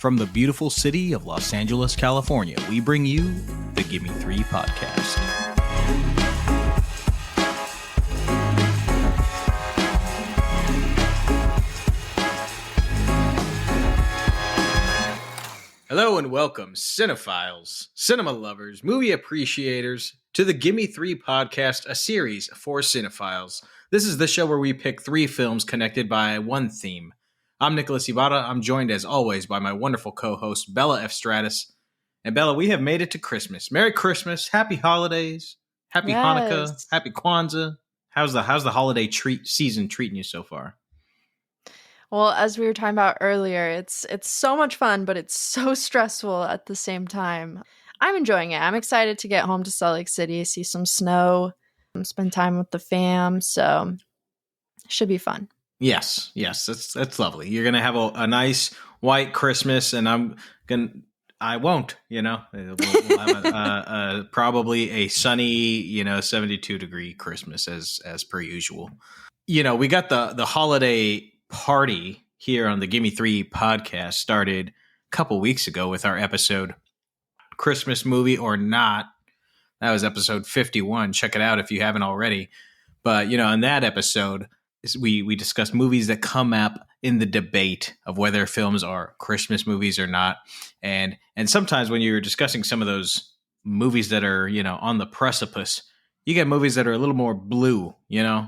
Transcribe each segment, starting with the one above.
From the beautiful city of Los Angeles, California, we bring you the Gimme Three podcast. Hello and welcome, cinephiles, cinema lovers, movie appreciators, to the Gimme Three podcast, a series for cinephiles. This is the show where we pick three films connected by one theme. I'm Nicholas Ibarra. I'm joined, as always, by my wonderful co-host, Bella F. Stratus. And Bella, we have made it to Christmas. Merry Christmas. Happy holidays. Happy Hanukkah. Happy Kwanzaa. How's the holiday season treating you so far? Well, as we were talking about earlier, it's so much fun, but it's so stressful at the same time. I'm enjoying it. I'm excited to get home to Salt Lake City, see some snow, spend time with the fam. So it should be fun. Yes, that's lovely. You're gonna have a nice white Christmas, and I won't. We'll have probably a sunny, 72-degree Christmas as per usual. We got the holiday party here on the Gimme Three podcast started a couple weeks ago with our episode Christmas Movie or Not. That was episode 51. Check it out if you haven't already. But in that episode, we discussed movies that come up in the debate of whether films are Christmas movies or not. And sometimes when you're discussing some of those movies that are, on the precipice, you get movies that are a little more blue,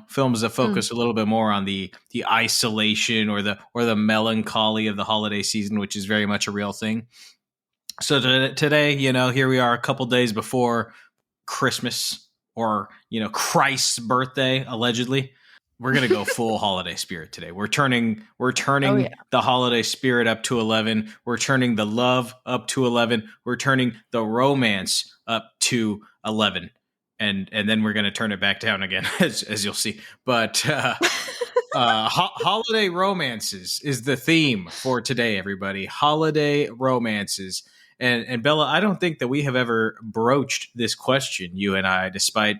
films that focus a little bit more on the isolation or the melancholy of the holiday season, which is very much a real thing. So today, here we are a couple days before Christmas or, Christ's birthday, allegedly. We're going to go full holiday spirit today. We're turning the holiday spirit up to 11. We're turning the love up to 11. We're turning the romance up to 11. And then we're going to turn it back down again, as you'll see. But holiday romances is the theme for today, everybody. Holiday romances. And Bella, I don't think that we have ever broached this question, you and I, despite,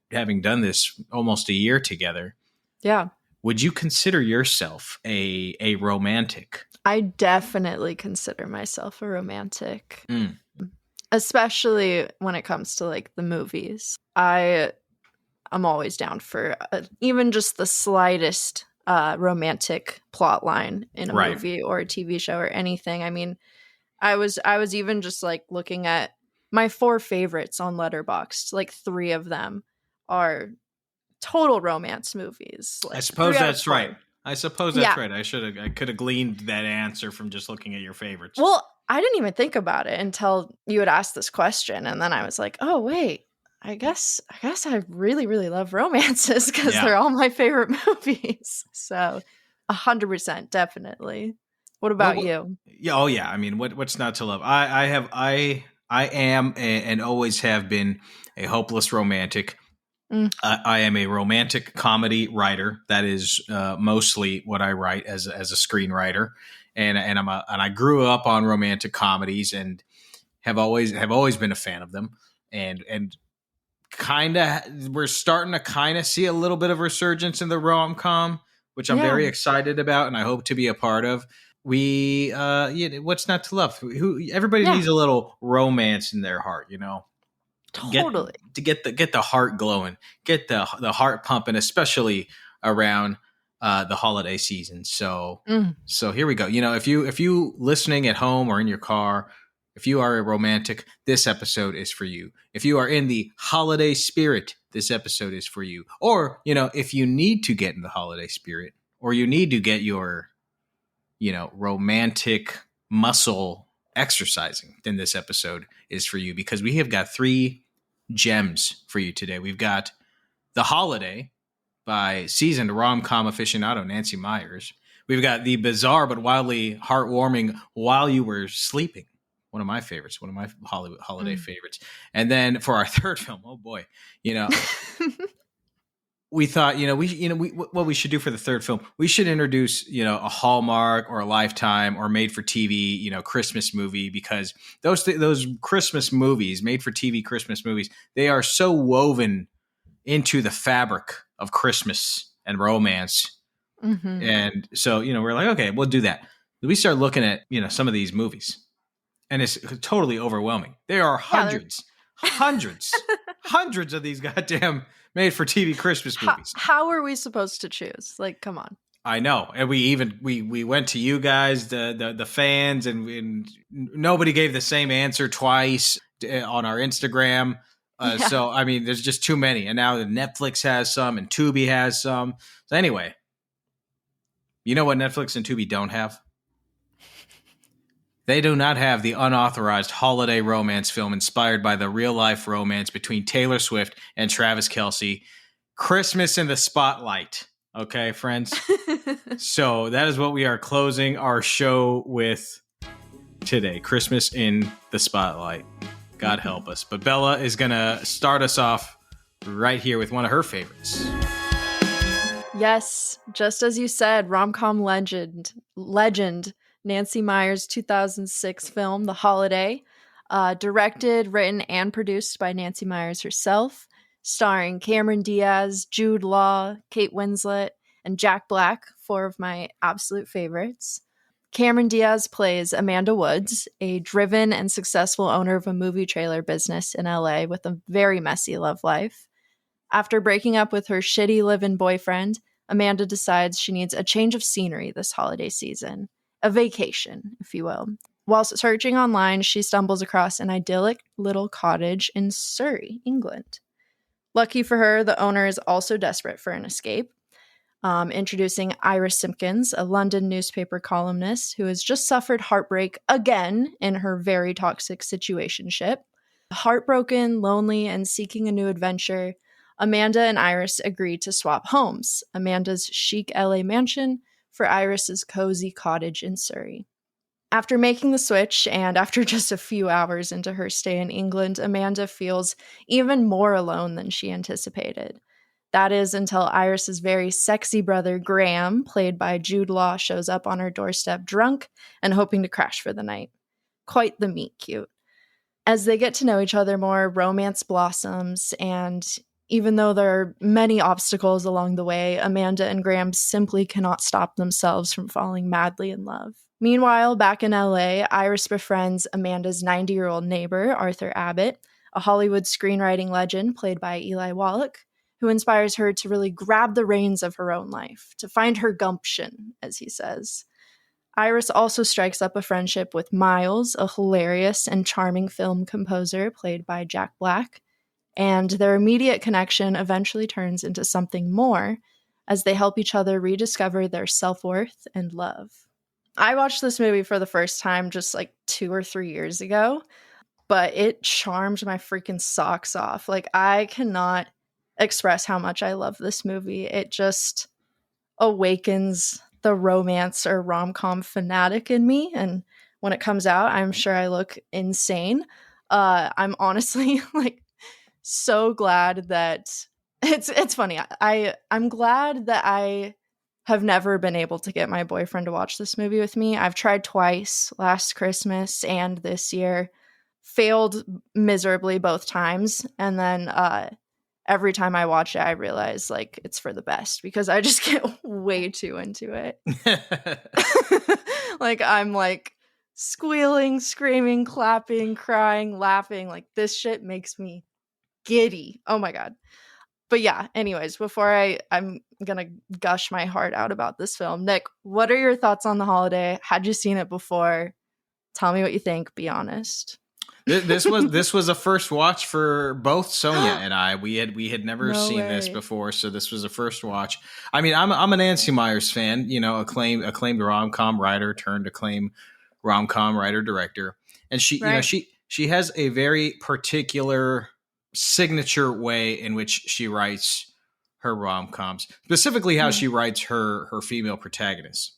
having done this almost a year together. Yeah. Would you consider yourself a romantic? I definitely consider myself a romantic. Especially when it comes to like the movies. I'm always down for even just the slightest romantic plot line in a movie or a TV show or anything. I mean, I was even just like looking at my 4 favorites on Letterboxd. Like 3 of them are total romance movies. Like I suppose that's right. I could have gleaned that answer from just looking at your favorites. Well, I didn't even think about it until you had asked this question, and then I was like, "Oh wait, I guess I really, really love romances because they're all my favorite movies." So, 100%, definitely. What about you? Yeah, oh yeah. I mean, what's not to love? I am and always have been a hopeless romantic. I am a romantic comedy writer. That is mostly what I write as a screenwriter, and I grew up on romantic comedies and have always been a fan of them. And kind of we're starting to kind of see a little bit of resurgence in the rom-com, which I'm very excited about and I hope to be a part of. What's not to love? Everybody needs a little romance in their heart, Totally. Get the heart glowing, get the heart pumping, especially around the holiday season. So here we go. If you listening at home or in your car, if you are a romantic, this episode is for you. If you are in the holiday spirit, this episode is for you. Or, if you need to get in the holiday spirit or you need to get your, romantic muscle exercising, then this episode is for you because we have got 3 gems for you today. We've got The Holiday by seasoned rom-com aficionado Nancy Meyers. We've got The Bizarre but Wildly Heartwarming While You Were Sleeping. One of my favorites, one of my holiday favorites. And then for our third film, oh boy, we thought, what we should do for the third film, we should introduce, a Hallmark or a Lifetime or made for TV, Christmas movie, because those Christmas movies, made for TV Christmas movies, they are so woven into the fabric of Christmas and romance. Mm-hmm. And so, we're like, okay, we'll do that. we start looking at, some of these movies, and it's totally overwhelming. There are hundreds of these goddamn made for TV Christmas movies. How are we supposed to choose? Like, come on. I know. And we went to you guys, the fans, and nobody gave the same answer twice on our Instagram. So, I mean, there's just too many. And now Netflix has some and Tubi has some. So anyway, you know what Netflix and Tubi don't have? They do not have the unauthorized holiday romance film inspired by the real-life romance between Taylor Swift and Travis Kelce, Christmas in the Spotlight. Okay, friends? So that is what we are closing our show with today. Christmas in the Spotlight. God help us. But Bella is going to start us off right here with one of her favorites. Yes, just as you said, rom-com legend Nancy Meyers' 2006 film, The Holiday, directed, written, and produced by Nancy Meyers herself, starring Cameron Diaz, Jude Law, Kate Winslet, and Jack Black, 4 of my absolute favorites. Cameron Diaz plays Amanda Woods, a driven and successful owner of a movie trailer business in LA with a very messy love life. After breaking up with her shitty live-in boyfriend, Amanda decides she needs a change of scenery this holiday season. A vacation, if you will. While searching online, she stumbles across an idyllic little cottage in Surrey, England. Lucky for her, the owner is also desperate for an escape. Introducing Iris Simpkins, a London newspaper columnist who has just suffered heartbreak again in her very toxic situationship. Heartbroken, lonely, and seeking a new adventure, Amanda and Iris agree to swap homes, Amanda's chic LA mansion for Iris's cozy cottage in Surrey. After making the switch, and after just a few hours into her stay in England, Amanda feels even more alone than she anticipated. That is until Iris's very sexy brother, Graham, played by Jude Law, shows up on her doorstep drunk and hoping to crash for the night. Quite the meet cute. As they get to know each other more, romance blossoms, and even though there are many obstacles along the way, Amanda and Graham simply cannot stop themselves from falling madly in love. Meanwhile, back in LA, Iris befriends Amanda's 90-year-old neighbor, Arthur Abbott, a Hollywood screenwriting legend played by Eli Wallach, who inspires her to really grab the reins of her own life, to find her gumption, as he says. Iris also strikes up a friendship with Miles, a hilarious and charming film composer played by Jack Black, and their immediate connection eventually turns into something more as they help each other rediscover their self-worth and love. I watched this movie for the first time just like 2 or 3 years ago, but it charmed my freaking socks off. Like, I cannot express how much I love this movie. It just awakens the romance or rom-com fanatic in me, and when it comes out, I'm sure I look insane. I'm honestly like so glad that it's funny. I'm glad that I have never been able to get my boyfriend to watch this movie with me. I've tried twice, last Christmas and this year, failed miserably both times, and then every time I watch it, I realize like it's for the best because I just get way too into it. Like, I'm like squealing, screaming, clapping, crying, laughing. Like, this shit makes me giddy. Oh my God. But yeah, anyways, before I'm gonna gush my heart out about this film, Nick, what are your thoughts on The Holiday? Had you seen it before? Tell me what you think. Be honest. This was a first watch for both Sonja and I. We had never seen this before, so this was a first watch. I mean, I'm a Nancy Meyers fan, acclaimed rom-com writer turned acclaimed rom-com writer director, and she she has a very particular signature way in which she writes her rom-coms, specifically how she writes her female protagonists.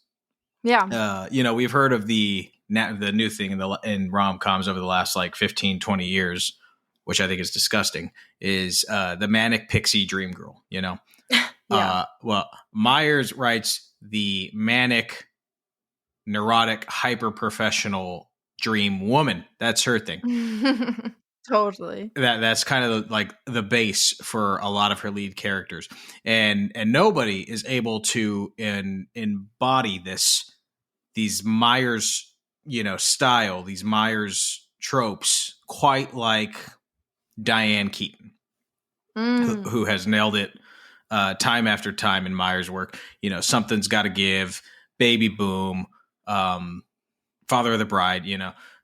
Yeah. We've heard of the new thing in rom-coms over the last like 15, 20 years, which I think is disgusting, is the manic pixie dream girl, Yeah. Well, Meyers writes the manic, neurotic, hyper-professional dream woman. That's her thing. Totally. That's kind of like the base for a lot of her lead characters. And nobody is able to embody this these Meyers, style, these Meyers tropes, quite like Diane Keaton, who has nailed it time after time in Meyers' work. Something's got to give, Baby Boom, Father of the Bride.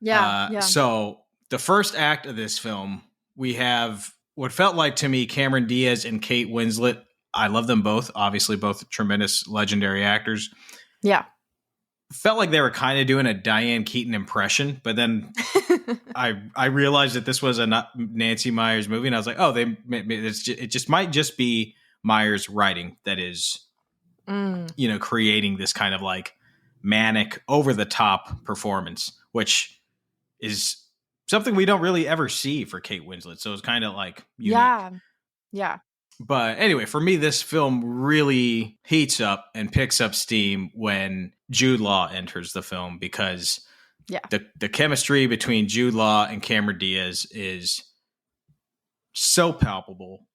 Yeah. So the first act of this film, we have what felt like to me Cameron Diaz and Kate Winslet. I love them both. Obviously, both tremendous, legendary actors. Yeah. Felt like they were kind of doing a Diane Keaton impression, but then I realized that this was a Nancy Meyers movie, and I was like, oh, it just might just be Meyers writing that is, creating this kind of like manic, over the top performance, which is something we don't really ever see for Kate Winslet. So it's kind of like unique. Yeah. But anyway, for me, this film really heats up and picks up steam when Jude Law enters the film, because the chemistry between Jude Law and Cameron Diaz is so palpable.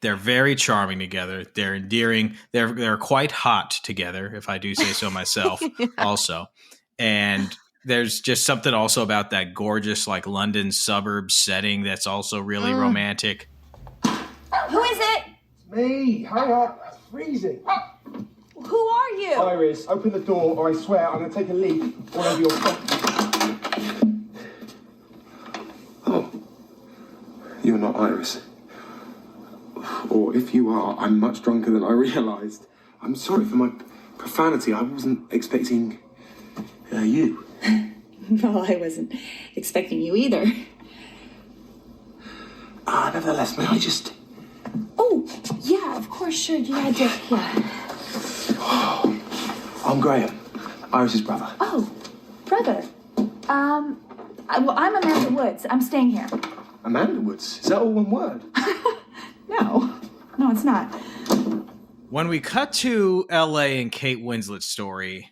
They're very charming together. They're endearing. They're quite hot together, if I do say so myself, also. And there's just something also about that gorgeous, like, London suburb setting that's also really romantic. Who is it? It's me. Hurry up. It's freezing. Who are you? Iris, open the door or I swear I'm going to take a leak all over your front. Oh. You're not Iris. Or if you are, I'm much drunker than I realised. I'm sorry for my profanity. I wasn't expecting you. Well, I wasn't expecting you either. Nevertheless, may I just... Oh, yeah, of course, sure. You had to, yeah. I'm Graham, Iris's brother. Oh, brother. I'm Amanda Woods. I'm staying here. Amanda Woods? Is that all one word? No, it's not. When we cut to LA and Kate Winslet's story,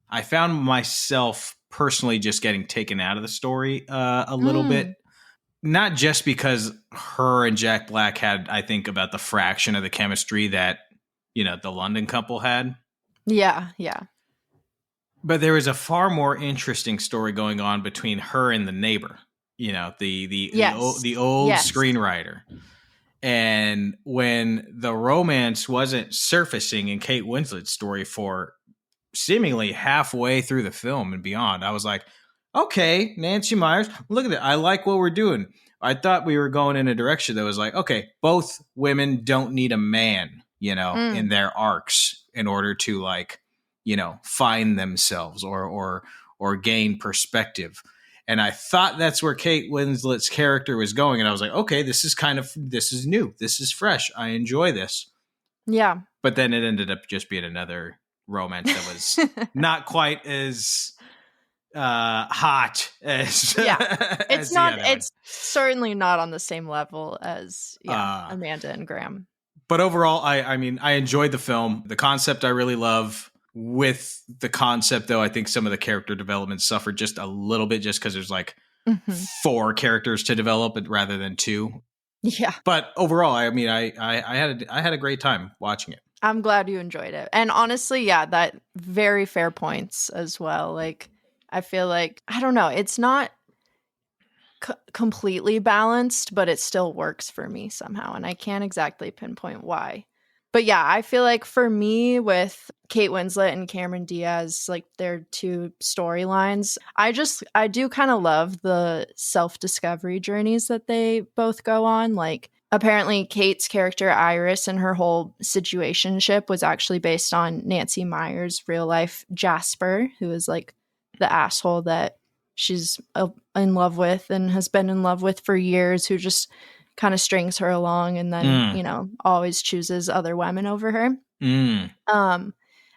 I found myself personally just getting taken out of the story a little bit. Not just because her and Jack Black had, I think, about the fraction of the chemistry that, the London couple had. Yeah. But there was a far more interesting story going on between her and the neighbor, the old screenwriter. And when the romance wasn't surfacing in Kate Winslet's story for seemingly halfway through the film and beyond, I was like, okay, Nancy Meyers, look at it. I like what we're doing. I thought we were going in a direction that was like, okay, both women don't need a man, in their arcs in order to, like, find themselves or gain perspective. And I thought that's where Kate Winslet's character was going. And I was like, okay, this is new. This is fresh. I enjoy this. Yeah. But then it ended up just being another romance that was not quite as hot as it's certainly not on the same level as Amanda and Graham. But overall, I mean, I enjoyed the film. The concept I really love. With the concept, though, I think some of the character development suffered just a little bit, just because there's like 4 characters to develop rather than 2. Yeah. But overall, I mean, I had a great time watching it. I'm glad you enjoyed it. And honestly, that very fair points as well. Like, I feel like, I don't know, it's not completely balanced, but it still works for me somehow. And I can't exactly pinpoint why. But yeah, I feel like for me with Kate Winslet and Cameron Diaz, like their 2 storylines, I do kind of love the self-discovery journeys that they both go on. Like, apparently Kate's character Iris and her whole situationship was actually based on Nancy Meyers' real life Jasper, who is like the asshole that she's in love with and has been in love with for years, who just kind of strings her along and then, always chooses other women over her. And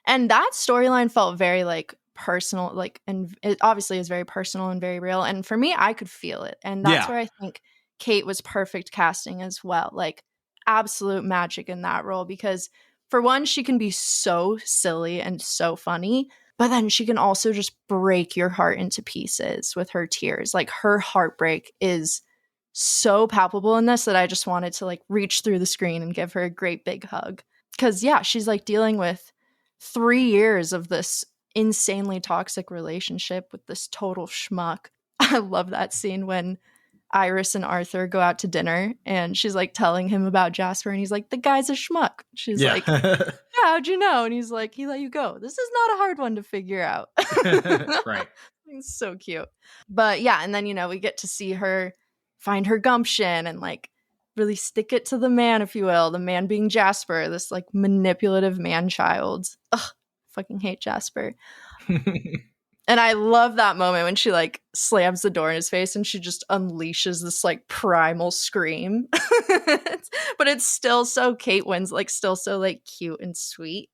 that storyline felt very like personal, like, and it obviously is very personal and very real. And for me, I could feel it. And that's where I think Kate was perfect casting as well. Like, absolute magic in that role, because for one, she can be so silly and so funny, but then she can also just break your heart into pieces with her tears. Like, her heartbreak is so palpable in this that I just wanted to like reach through the screen and give her a great big hug. Because she's like dealing with 3 years of this insanely toxic relationship with this total schmuck. I love that scene when Iris and Arthur go out to dinner and she's like telling him about Jasper and he's like, the guy's a schmuck. She's like, yeah, how'd you know? And he's like, he let you go. This is not a hard one to figure out. Right. It's so cute. But yeah, and then, we get to see her find her gumption and like really stick it to the man, if you will. The man being Jasper, this like manipulative man-child. Ugh, fucking hate Jasper. And I love that moment when she like slams the door in his face and she just unleashes this like primal scream. But it's still so Kate Winslet, like still so like cute and sweet.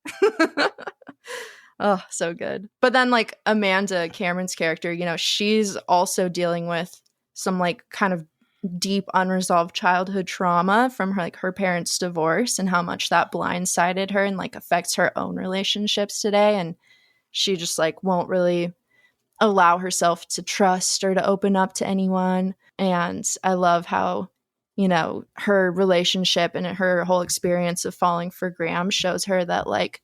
Oh, so good. But then like Amanda, Cameron's character, she's also dealing with some like kind of deep unresolved childhood trauma from her parents' divorce and how much that blindsided her and like affects her own relationships today. And she just like won't really allow herself to trust or to open up to anyone. And I love how, her relationship and her whole experience of falling for Graham shows her that like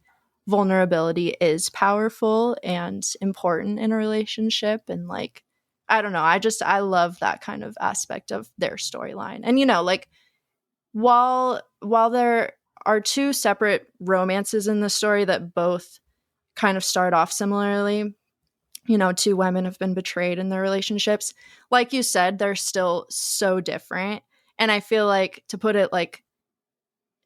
vulnerability is powerful and important in a relationship. And like, I don't know, I love that kind of aspect of their storyline. And, like while there are two separate romances in the story that both kind of start off similarly, two women have been betrayed in their relationships. Like you said, they're still so different. And I feel like, to put it like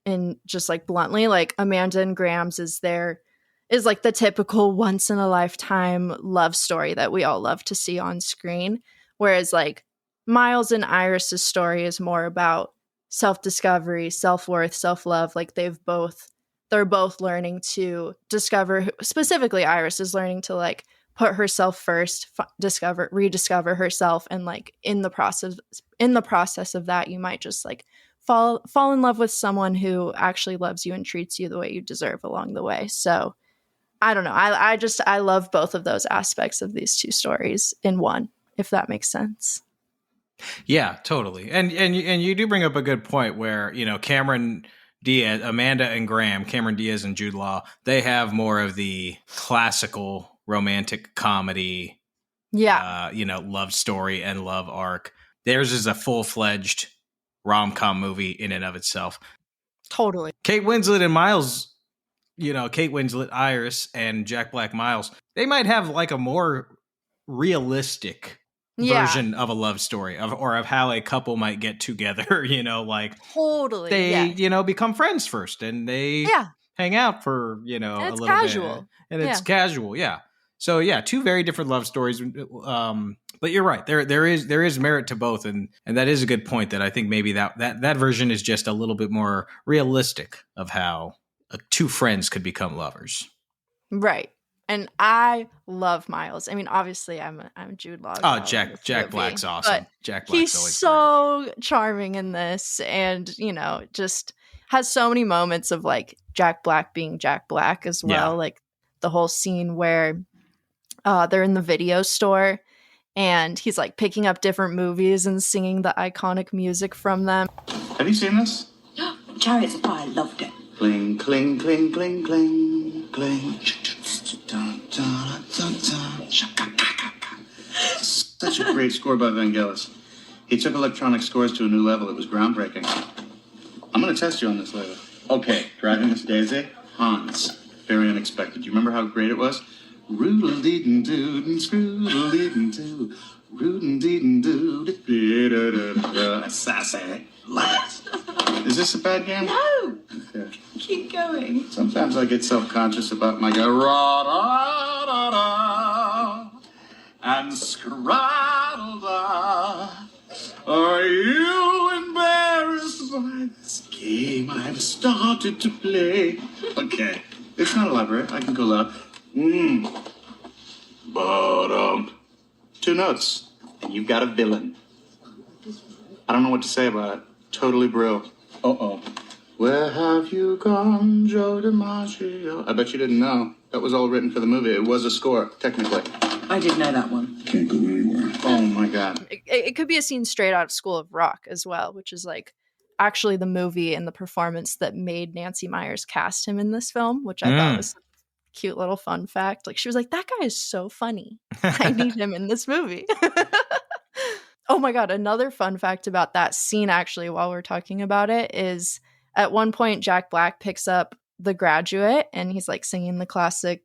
in just like bluntly, like Amanda and Graham's is like the typical once in a lifetime love story that we all love to see on screen. Whereas like Miles and Iris's story is more about self-discovery, self-worth, self-love. Like they're both learning to discover, specifically Iris is learning to like put herself first, rediscover herself. And like in the process of that, you might just like fall in love with someone who actually loves you and treats you the way you deserve along the way. So I don't know. I love both of those aspects of these two stories in one, if that makes sense. Yeah, totally. And you do bring up a good point where, Cameron Diaz, Amanda and Graham, Cameron Diaz and Jude Law, they have more of the classical romantic comedy, love story and love arc. Theirs is a full-fledged rom-com movie in and of itself. Totally. Kate Winslet and Miles, Kate Winslet, Iris, and Jack Black Miles, they might have like a more realistic version of a love story of how a couple might get together, like totally. They, become friends first and they hang out for, a little casual. bit. And it's casual. Yeah. So yeah, two very different love stories. But you're right. There is merit to both. And that is a good point that I think maybe that version is just a little bit more realistic of how two friends could become lovers. Right. And I love Miles. I mean, obviously, I'm Jude Law. Oh, Jack Black's awesome. Jack Black's he's always so great. Charming in this, and just has so many moments of like Jack Black being Jack Black as well. Yeah. Like the whole scene where they're in the video store, and he's like picking up different movies and singing the iconic music from them. Have you seen this? Chariots of Fire, loved it. Cling, cling, cling, cling, cling, cling. Dun, dun, dun, dun. Such a great score by Vangelis. He took electronic scores to a new level. It was groundbreaking. I'm going to test you on this later. Okay, Driving Miss Daisy, Hans. Very unexpected. You remember how great it was? Roodle-dee-doo, scroodle-dee-doo, roodle-dee-doo, sassy. Love it. Is this a bad game? No! Okay. Keep going. Sometimes I get self-conscious about my ra-da-da-da and scraddle-da. Are you embarrassed by this game I've started to play? Okay, it's not elaborate. I can go loud. But 2 notes, and you've got a villain. I don't know what to say about it. Totally brill. Uh-oh. Where have you gone, Joe DiMaggio? I bet you didn't know. That was all written for the movie. It was a score, technically. I did know that one. Can't go anywhere. Oh, my God. It could be a scene straight out of School of Rock as well, which is like actually the movie and the performance that made Nancy Meyers cast him in this film, which I thought was cute little fun fact. Like, she was like, that guy is so funny. I need him in this movie. Oh my God. Another fun fact about that scene, actually, while we're talking about it, is at one point, Jack Black picks up The Graduate and he's like singing the classic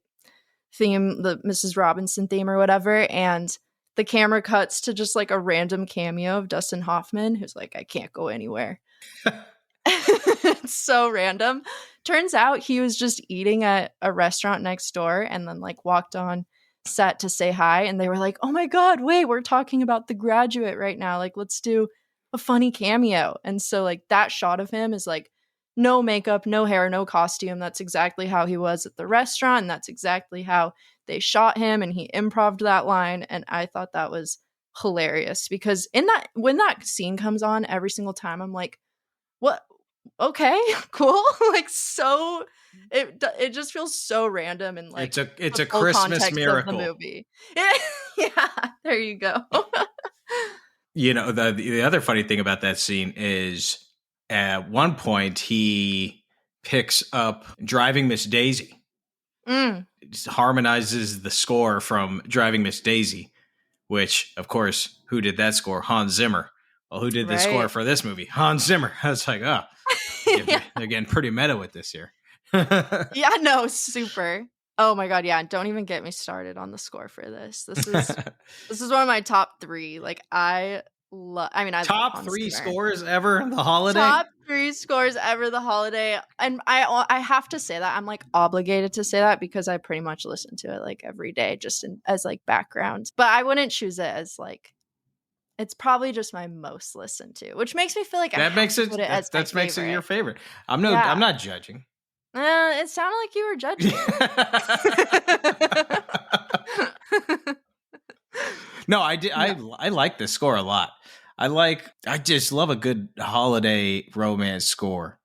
theme, the Mrs. Robinson theme or whatever. And the camera cuts to just like a random cameo of Dustin Hoffman, who's like, I can't go anywhere. It's so random. Turns out he was just eating at a restaurant next door and then like walked on set to say hi, and they were like, oh my God, wait, we're talking about The Graduate right now, like let's do a funny cameo. And so like that shot of him is like no makeup, no hair, no costume. That's exactly how he was at the restaurant, and that's exactly how they shot him, and he improv'd that line. And I thought that was hilarious, because in that, when that scene comes on every single time, I'm like, what? Okay, cool. Like, so it just feels so random, and like it's a full Christmas context miracle. of the movie. Yeah, there you go. You know, the other funny thing about that scene is at one point he picks up Driving Miss Daisy. It harmonizes the score from Driving Miss Daisy, which, of course, who did that score? Hans Zimmer. Well, who did the score for this movie? Hans Zimmer. I was like, oh, yeah. They're getting pretty meta with this here. Yeah, no, super. Oh my God, yeah. Don't even get me started on the score for this. This is one of my top 3. Like, I top 3 scores ever the holiday. Top 3 scores ever the holiday, and I have to say that I'm like obligated to say that because I pretty much listen to it like every day, just as like background. But I wouldn't choose it as like. It's probably just my most listened to, which makes me feel like that makes it your favorite. I'm not judging. It sounded like you were judging. No, I did. No. I like the score a lot. I just love a good holiday romance score.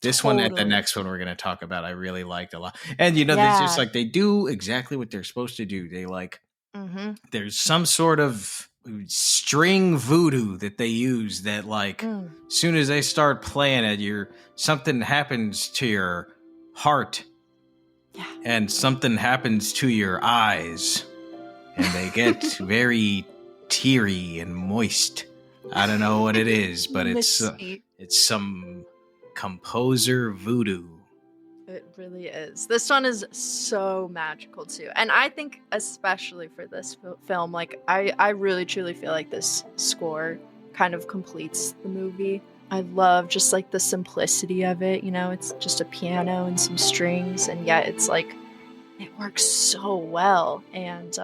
This one and the next one we're going to talk about, I really liked a lot. And it's just like they do exactly what they're supposed to do. They like, there's some sort of string voodoo that they use that like soon as they start playing it, something happens to your heart and something happens to your eyes and they get very teary and moist. I don't know what it is, but it's some composer voodoo. It really is. This one is so magical too. And I think especially for this film, like I really truly feel like this score kind of completes the movie. I love just like the simplicity of it. It's just a piano and some strings, and yet it's like it works so well. And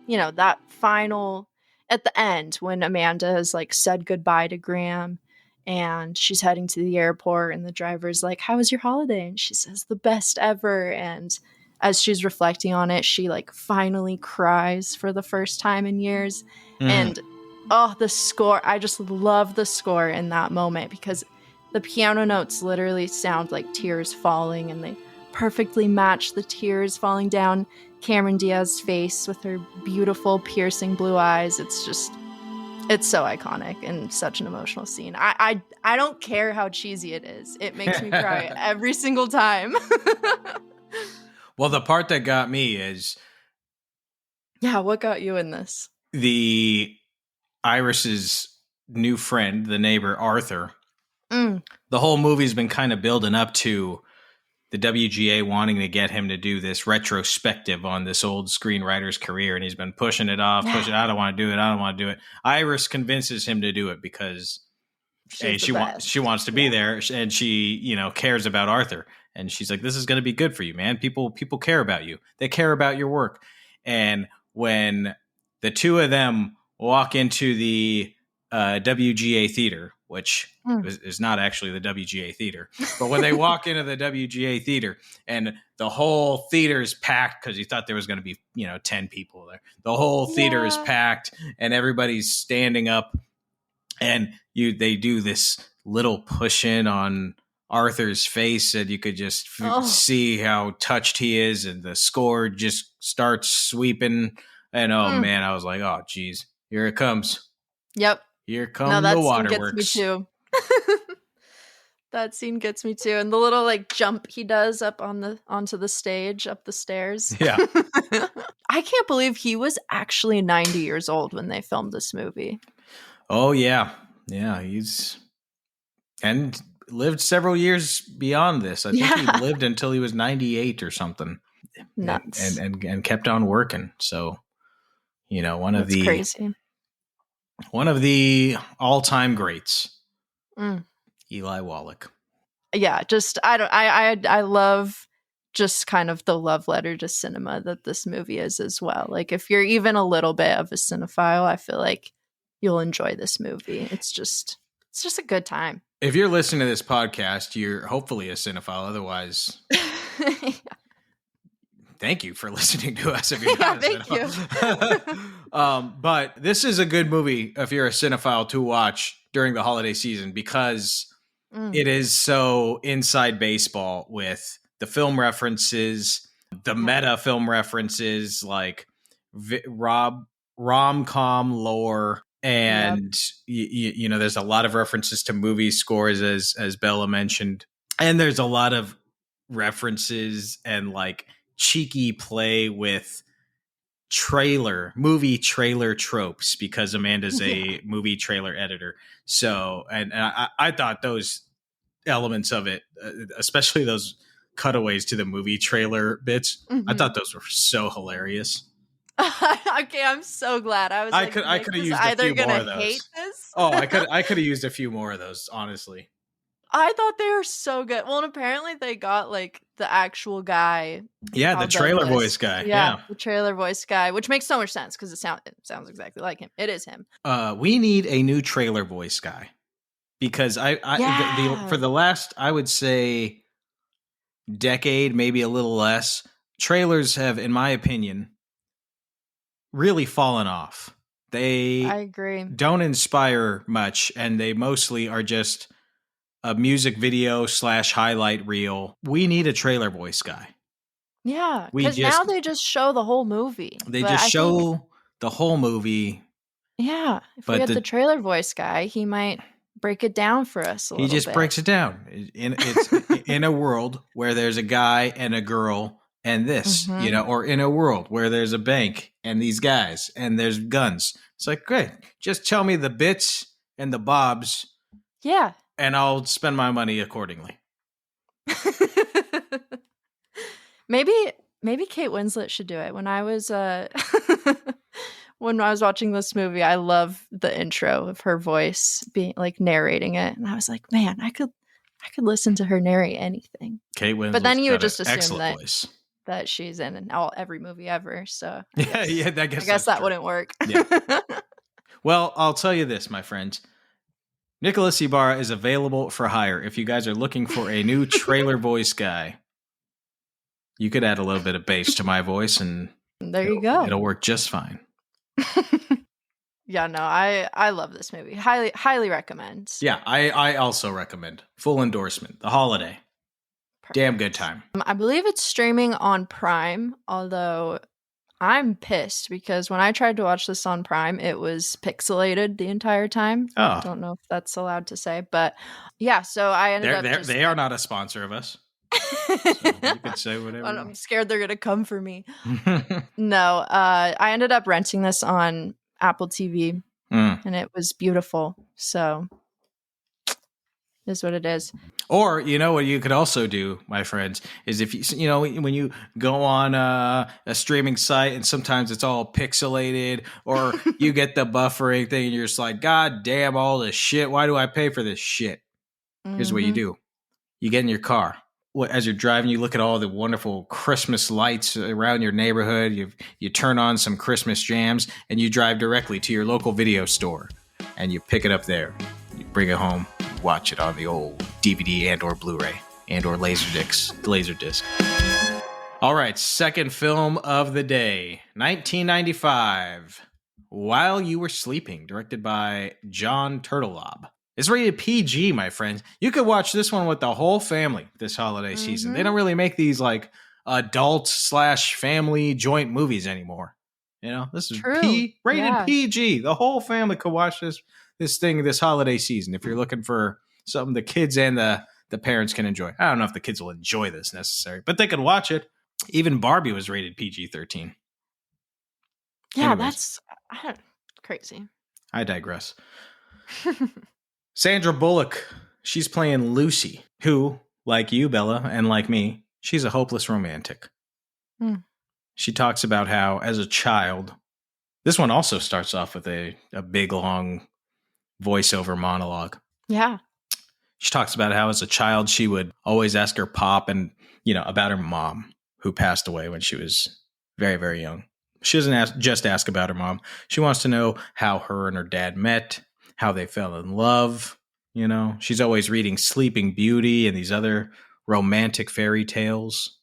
that final at the end when Amanda has like said goodbye to Graham and she's heading to the airport, and the driver's like, how was your holiday? And she says, the best ever. And as she's reflecting on it, she like finally cries for the first time in years. And the score, I just love the score in that moment, because the piano notes literally sound like tears falling, and they perfectly match the tears falling down Cameron Diaz's face with her beautiful piercing blue eyes. It's so iconic and such an emotional scene. I don't care how cheesy it is. It makes me cry every single time. Well, the part that got me is... Yeah, what got you in this? The Iris's new friend, the neighbor, Arthur. The whole movie's been kind of building up to the WGA wanting to get him to do this retrospective on this old screenwriter's career, and he's been pushing it off, I don't want to do it. Iris convinces him to do it because she wants to be there, and she cares about Arthur, and she's like, this is going to be good for you, man. People care about you. They care about your work. And when the two of them walk into the WGA theater, which is not actually the WGA theater, but when they walk into the WGA theater and the whole theater is packed, because you thought there was going to be 10 people there, the whole theater is packed and everybody's standing up, and they do this little push in on Arthur's face, and you could just see how touched he is, and the score just starts sweeping, and man, I was like, oh geez, here it comes. Yep. Here come the waterworks. Gets me too. That scene gets me too. And the little like jump he does onto the stage, up the stairs. Yeah. I can't believe he was actually 90 years old when they filmed this movie. Oh yeah. Yeah, and lived several years beyond this. I think he lived until he was 98 or something. Nuts. And kept on working. So, one of crazy. One of the all-time greats. Eli Wallach. Yeah, just I love just kind of the love letter to cinema that this movie is as well. Like if you're even a little bit of a cinephile, I feel like you'll enjoy this movie. It's just a good time. If you're listening to this podcast, you're hopefully a cinephile. Otherwise, thank you for listening to us. If you're not a cinephile. But this is a good movie if you're a cinephile to watch during the holiday season because it is so inside baseball with the film references, the meta film references, like rom-com lore. And, there's a lot of references to movie scores, as Bella mentioned. And there's a lot of references and like cheeky play with movie trailer tropes because Amanda's a movie trailer editor. So, and I thought those elements of it, especially those cutaways to the movie trailer bits, I thought those were so hilarious. Okay, I'm so glad. I could have used a few more of those. Hate this? Oh, I could have used a few more of those, honestly. I thought they were so good. Well, and apparently they got like the actual guy. Yeah, the trailer voice guy. Yeah, the trailer voice guy, which makes so much sense because it sounds exactly like him. It is him. We need a new trailer voice guy because for the last, I would say, decade, maybe a little less, trailers have, in my opinion, really fallen off. I agree. Don't inspire much, and they mostly are just a music video / highlight reel. We need a trailer voice guy. Yeah, because now they just show the whole movie. They just show the whole movie. Yeah, if we had the trailer voice guy, he might break it down for us a little bit. He just breaks it down. It's in a world where there's a guy and a girl and this, or in a world where there's a bank and these guys and there's guns. It's like, great. Just tell me the bits and the bobs. Yeah. And I'll spend my money accordingly. Maybe Kate Winslet should do it. When I was watching this movie, I love the intro of her voice being like narrating it, and I was like, man, I could listen to her narrate anything. Kate Winslet, but then you would just assume that she's in every movie ever. So I guess that wouldn't work. Yeah. Well, I'll tell you this, my friends. Nicholas Ibarra is available for hire. If you guys are looking for a new trailer voice guy, you could add a little bit of bass to my voice, and there you go. It'll work just fine. Yeah, no, I love this movie. Highly recommend. Yeah, I also recommend. Full endorsement. The Holiday. Perfect. Damn good time. I believe it's streaming on Prime, although I'm pissed because when I tried to watch this on Prime, it was pixelated the entire time. Oh. I don't know if that's allowed to say, but yeah, so I ended up they are not a sponsor of us. So you can say whatever. I'm scared they're going to come for me. No, I ended up renting this on Apple TV, and it was beautiful. So it is what it is. Or, what you could also do, my friends, is if when you go on a streaming site and sometimes it's all pixelated, or you get the buffering thing and you're just like, God damn all this shit. Why do I pay for this shit? Here's what you do. You get in your car. As you're driving, you look at all the wonderful Christmas lights around your neighborhood. You turn on some Christmas jams and you drive directly to your local video store and you pick it up there. You bring it home. Watch it on the old DVD and or Blu-ray and or Laserdisc. All right, second film of the day, 1995, While You Were Sleeping, directed by John Turteltaub. It's rated PG, my friends. You could watch this one with the whole family this holiday season. They don't really make these like adult / family joint movies anymore. This is rated PG. The whole family could watch this thing this holiday season if you're looking for something the kids and the the parents can enjoy. I don't know if the kids will enjoy this necessarily, but they could watch it. Even Barbie was rated PG-13. Yeah, Anyways, that's crazy. I digress. Sandra Bullock, she's playing Lucy, who, like you, Bella, and like me, she's a hopeless romantic. She talks about how, as a child, this one also starts off with a big, long voiceover monologue. Yeah. She talks about how, as a child, she would always ask her pop and, about her mom, who passed away when she was very, very young. She doesn't just ask about her mom. She wants to know how her and her dad met, how they fell in love. She's always reading Sleeping Beauty and these other romantic fairy tales.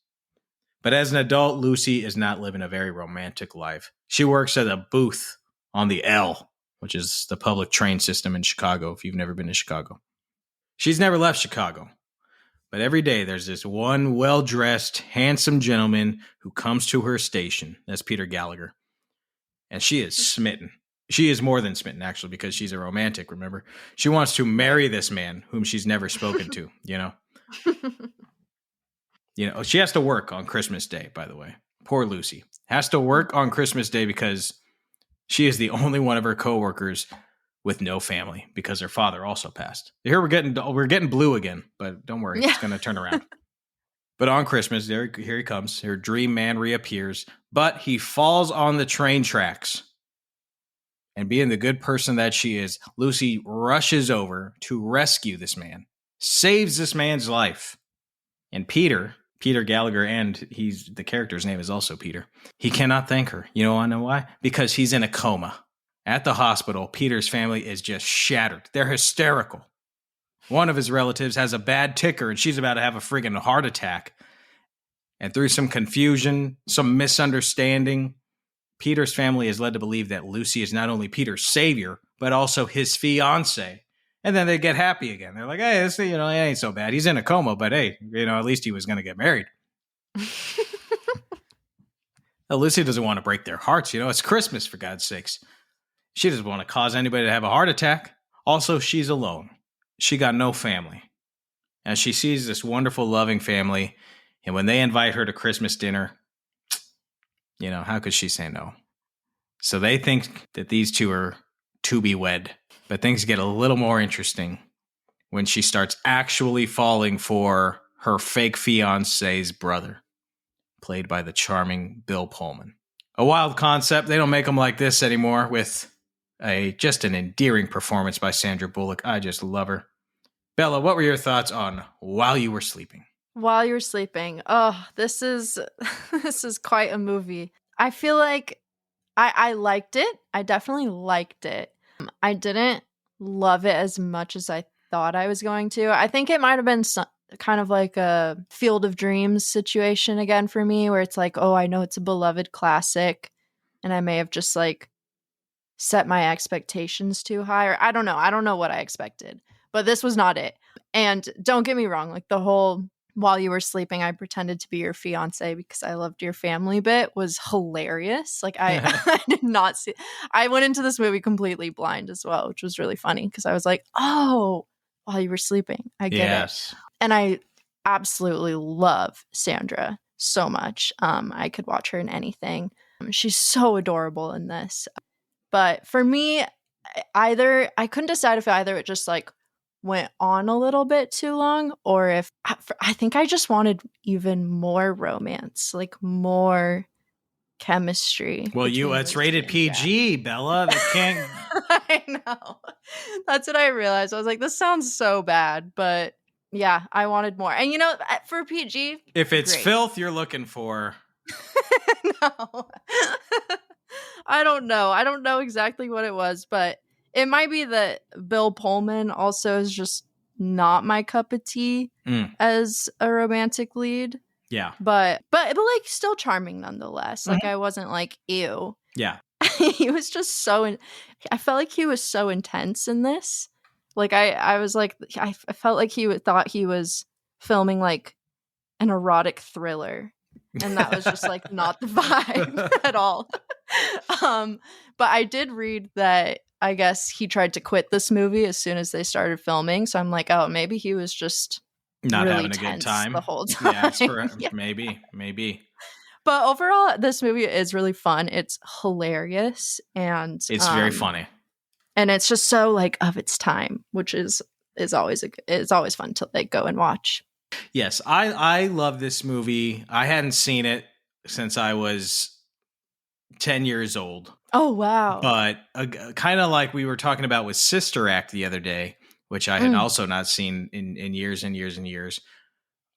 But as an adult, Lucy is not living a very romantic life. She works at a booth on the L, which is the public train system in Chicago, if you've never been to Chicago. She's never left Chicago. But every day there's this one well-dressed, handsome gentleman who comes to her station. That's Peter Gallagher. And she is smitten. She is more than smitten, actually, because she's a romantic, remember? She wants to marry this man whom she's never spoken to, She has to work on Christmas Day, by the way. Poor Lucy. Has to work on Christmas Day because she is the only one of her coworkers with no family, because her father also passed. Here we're getting blue again, but don't worry, It's going to turn around. But on Christmas, here he comes. Her dream man reappears, but he falls on the train tracks. And being the good person that she is, Lucy rushes over to rescue this man, saves this man's life. And Peter Gallagher, and the character's name is also Peter. He cannot thank her. You want to know why? Because he's in a coma. At the hospital, Peter's family is just shattered. They're hysterical. One of his relatives has a bad ticker, and she's about to have a friggin' heart attack. And through some confusion, some misunderstanding, Peter's family is led to believe that Lucy is not only Peter's savior, but also his fiancée. And then they get happy again. They're like, hey, this, it ain't so bad. He's in a coma, but hey, at least he was going to get married. Lucy doesn't want to break their hearts. It's Christmas, for God's sakes. She doesn't want to cause anybody to have a heart attack. Also, she's alone. She got no family. And she sees this wonderful, loving family. And when they invite her to Christmas dinner, how could she say no? So they think that these two are to be wed. But things get a little more interesting when she starts actually falling for her fake fiancé's brother, played by the charming Bill Pullman. A wild concept. They don't make them like this anymore, with just an endearing performance by Sandra Bullock. I just love her. Bella, what were your thoughts on While You Were Sleeping? While You Were Sleeping. Oh, this is quite a movie. I feel like I liked it. I definitely liked it. I didn't love it as much as I thought I was going to. I think it might have been kind of like a Field of Dreams situation again for me, where it's like, oh, I know it's a beloved classic, and I may have just set my expectations too high, or I don't know what I expected, but this was not it. And don't get me wrong, the whole While You Were Sleeping, I pretended to be your fiance because I loved your family bit was hilarious. I did not see. I went into this movie completely blind as well, which was really funny because I was like, oh, While You Were Sleeping, I get it. And I absolutely love Sandra so much. I could watch her in anything. She's so adorable in this. But for me, I couldn't decide if either it just went on a little bit too long, or if I think I just wanted even more romance, more chemistry. Well, it's rated PG, Bella. They can't. I know. That's what I realized. I was like, this sounds so bad, but yeah, I wanted more. And for PG, if it's great. Filth you're looking for. No. I don't know. I don't know exactly what it was, but it might be that Bill Pullman also is just not my cup of tea as a romantic lead. Yeah. But still charming nonetheless. Mm-hmm. I wasn't ew. Yeah. He was just I felt like he was so intense in this. I was I felt like he thought he was filming an erotic thriller. And that was just not the vibe at all. But I did read that I guess he tried to quit this movie as soon as they started filming. So I'm oh, maybe he was just not really having a good tense time the whole time. Yeah, it's correct. Yeah. Maybe But overall, this movie is really fun. It's hilarious, and it's very funny. and it's just so like of its time, which is always it's always fun to like go and watch. Yes, I love this movie. I hadn't seen it since I was 10 years old. Oh wow! But kind of like we were talking about with Sister Act the other day, which I had also not seen in years and years and years.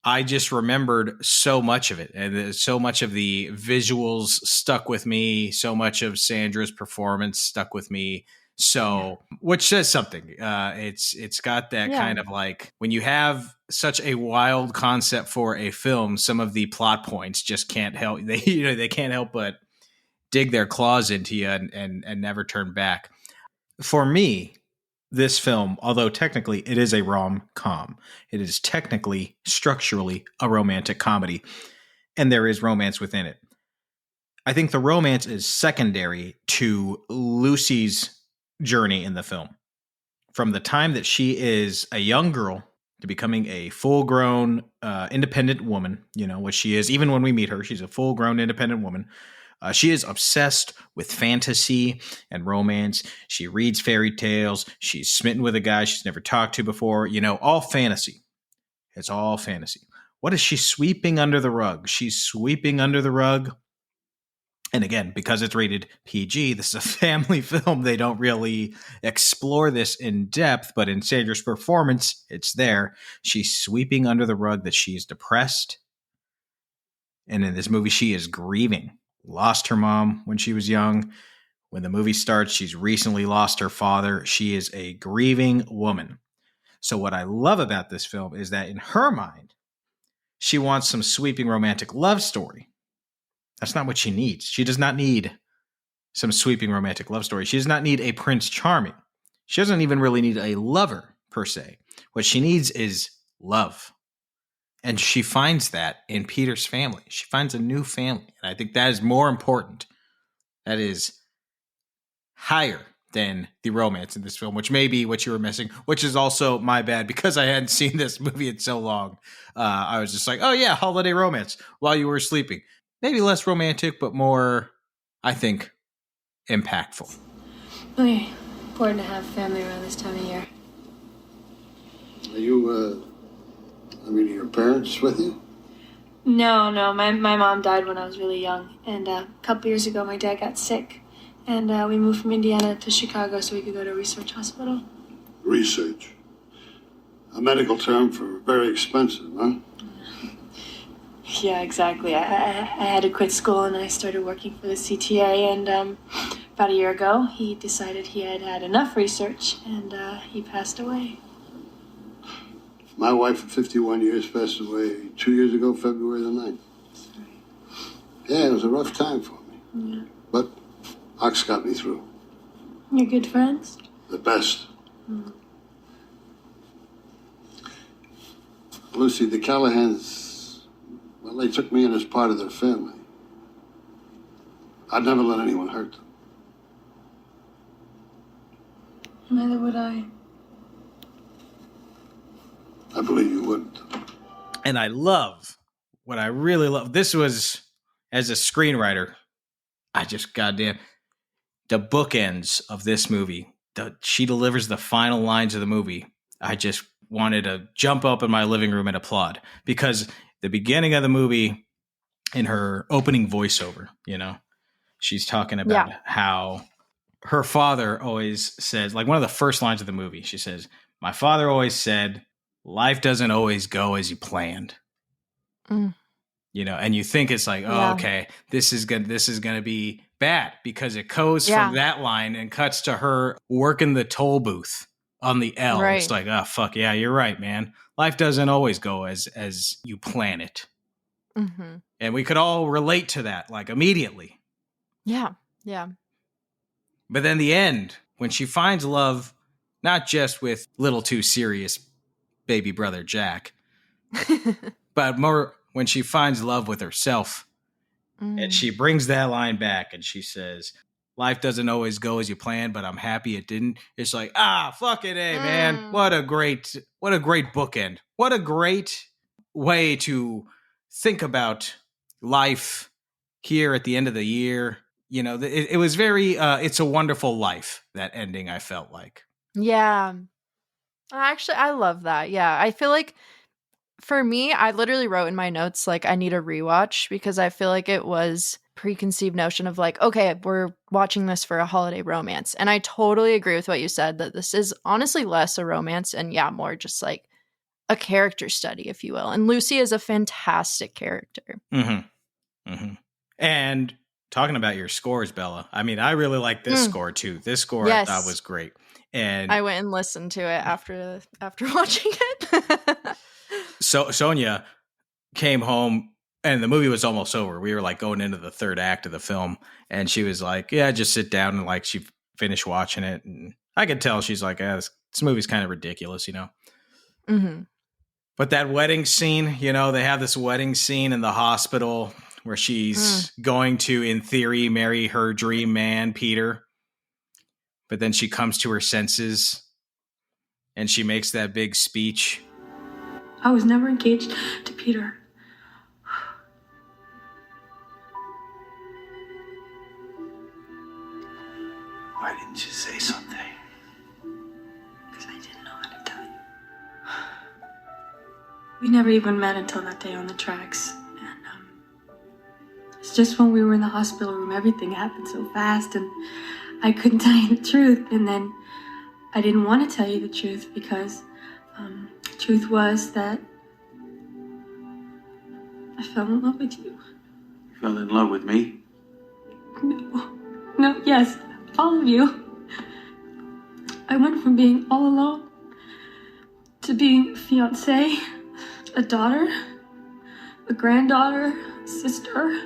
I just remembered so much of it, and so much of the visuals stuck with me. So much of Sandra's performance stuck with me. So, which says something. It's got that kind of like, when you have such a wild concept for a film, some of the plot points just can't help. They can't help but dig their claws into you and never turn back. For me, this film, although technically it is a rom-com, it is technically, structurally a romantic comedy, and there is romance within it. I think the romance is secondary to Lucy's journey in the film. From the time that she is a young girl to becoming a full-grown, independent woman, what she is, even when we meet her, she's a full-grown, independent woman. She is obsessed with fantasy and romance. She reads fairy tales. She's smitten with a guy she's never talked to before. All fantasy. It's all fantasy. What is she sweeping under the rug? She's sweeping under the rug. And again, because it's rated PG, this is a family film. They don't really explore this in depth, but in Sandra's performance, it's there. She's sweeping under the rug that she's depressed. And in this movie, she is grieving. Lost her mom when she was young. When the movie starts, she's recently lost her father. She is a grieving woman. So what I love about this film is that in her mind, she wants some sweeping romantic love story. That's not what she needs. She does not need some sweeping romantic love story. She does not need a Prince Charming. She doesn't even really need a lover, per se. What she needs is love. And she finds that in Peter's family. She finds a new family. And I think that is more important. That is higher than the romance in this film, which may be what you were missing, which is also my bad because I hadn't seen this movie in so long. I was just like, oh yeah, holiday romance while you were sleeping. Maybe less romantic, but more, I think, impactful. Really important to have family around this time of year. Are you, are your parents with you? No. My mom died when I was really young. And a couple years ago, my dad got sick. And we moved from Indiana to Chicago so we could go to a research hospital. Research? A medical term for very expensive, huh? Yeah, exactly. I had to quit school and I started working for the CTA. And about a year ago, he decided he had had enough research and he passed away. My wife of 51 years passed away 2 years ago, February the 9th. Sorry. Yeah, it was a rough time for me. Yeah. But Ox got me through. You're good friends? The best. Lucy, the Callahans, well, they took me in as part of their family. I'd never let anyone hurt them. Neither would I. I believe you wouldn't. And I love, what I really love, this was, as a screenwriter, I just, goddamn, the bookends of this movie, she delivers the final lines of the movie. I just wanted to jump up in my living room and applaud, because the beginning of the movie, in her opening voiceover, she's talking about how her father always says, like one of the first lines of the movie, she says, my father always said, life doesn't always go as you planned. And you think it's like, oh, okay, this is going to be bad, because it goes from that line and cuts to her working the toll booth on the L. Right. It's like, oh, fuck yeah, you're right, man. Life doesn't always go as you plan it. Mm-hmm. And we could all relate to that, like, immediately. Yeah. But then the end, when she finds love, not just with little too serious baby brother Jack, but more when she finds love with herself. And she brings that line back and she says, life doesn't always go as you plan, but I'm happy it didn't. It's like, fucking A, man. What a great bookend. What a great way to think about life here at the end of the year. You know, it was very, It's a Wonderful Life, that ending, I felt like. Yeah. Actually, I love that. Yeah. I feel like for me, I literally wrote in my notes, like, I need a rewatch because I feel like it was preconceived notion of like, okay, we're watching this for a holiday romance. And I totally agree with what you said, that this is honestly less a romance and more just like a character study, if you will. And Lucy is a fantastic character. Mm-hmm. Mm-hmm. And talking about your scores, Bella, I mean, I really like this score too. This score I thought was great. And I went and listened to it after watching it. So Sonja came home and the movie was almost over. We were like going into the third act of the film, and she was like, yeah, just sit down. And like, she finished watching it, and I could tell she's like, this movie's kind of ridiculous, you know? Mm-hmm. But that wedding scene, you know, they have this wedding scene in the hospital where she's going to, in theory, marry her dream man, Peter. But then she comes to her senses and she makes that big speech. I was never engaged to Peter. Why didn't you say something? Because I didn't know how to tell you. We never even met until that day on the tracks. And it's just when we were in the hospital room, everything happened so fast and I couldn't tell you the truth. And then I didn't want to tell you the truth because the truth was that I fell in love with you. You fell in love with me? No, yes, all of you. I went from being all alone to being a fiancée, a daughter, a granddaughter, a sister,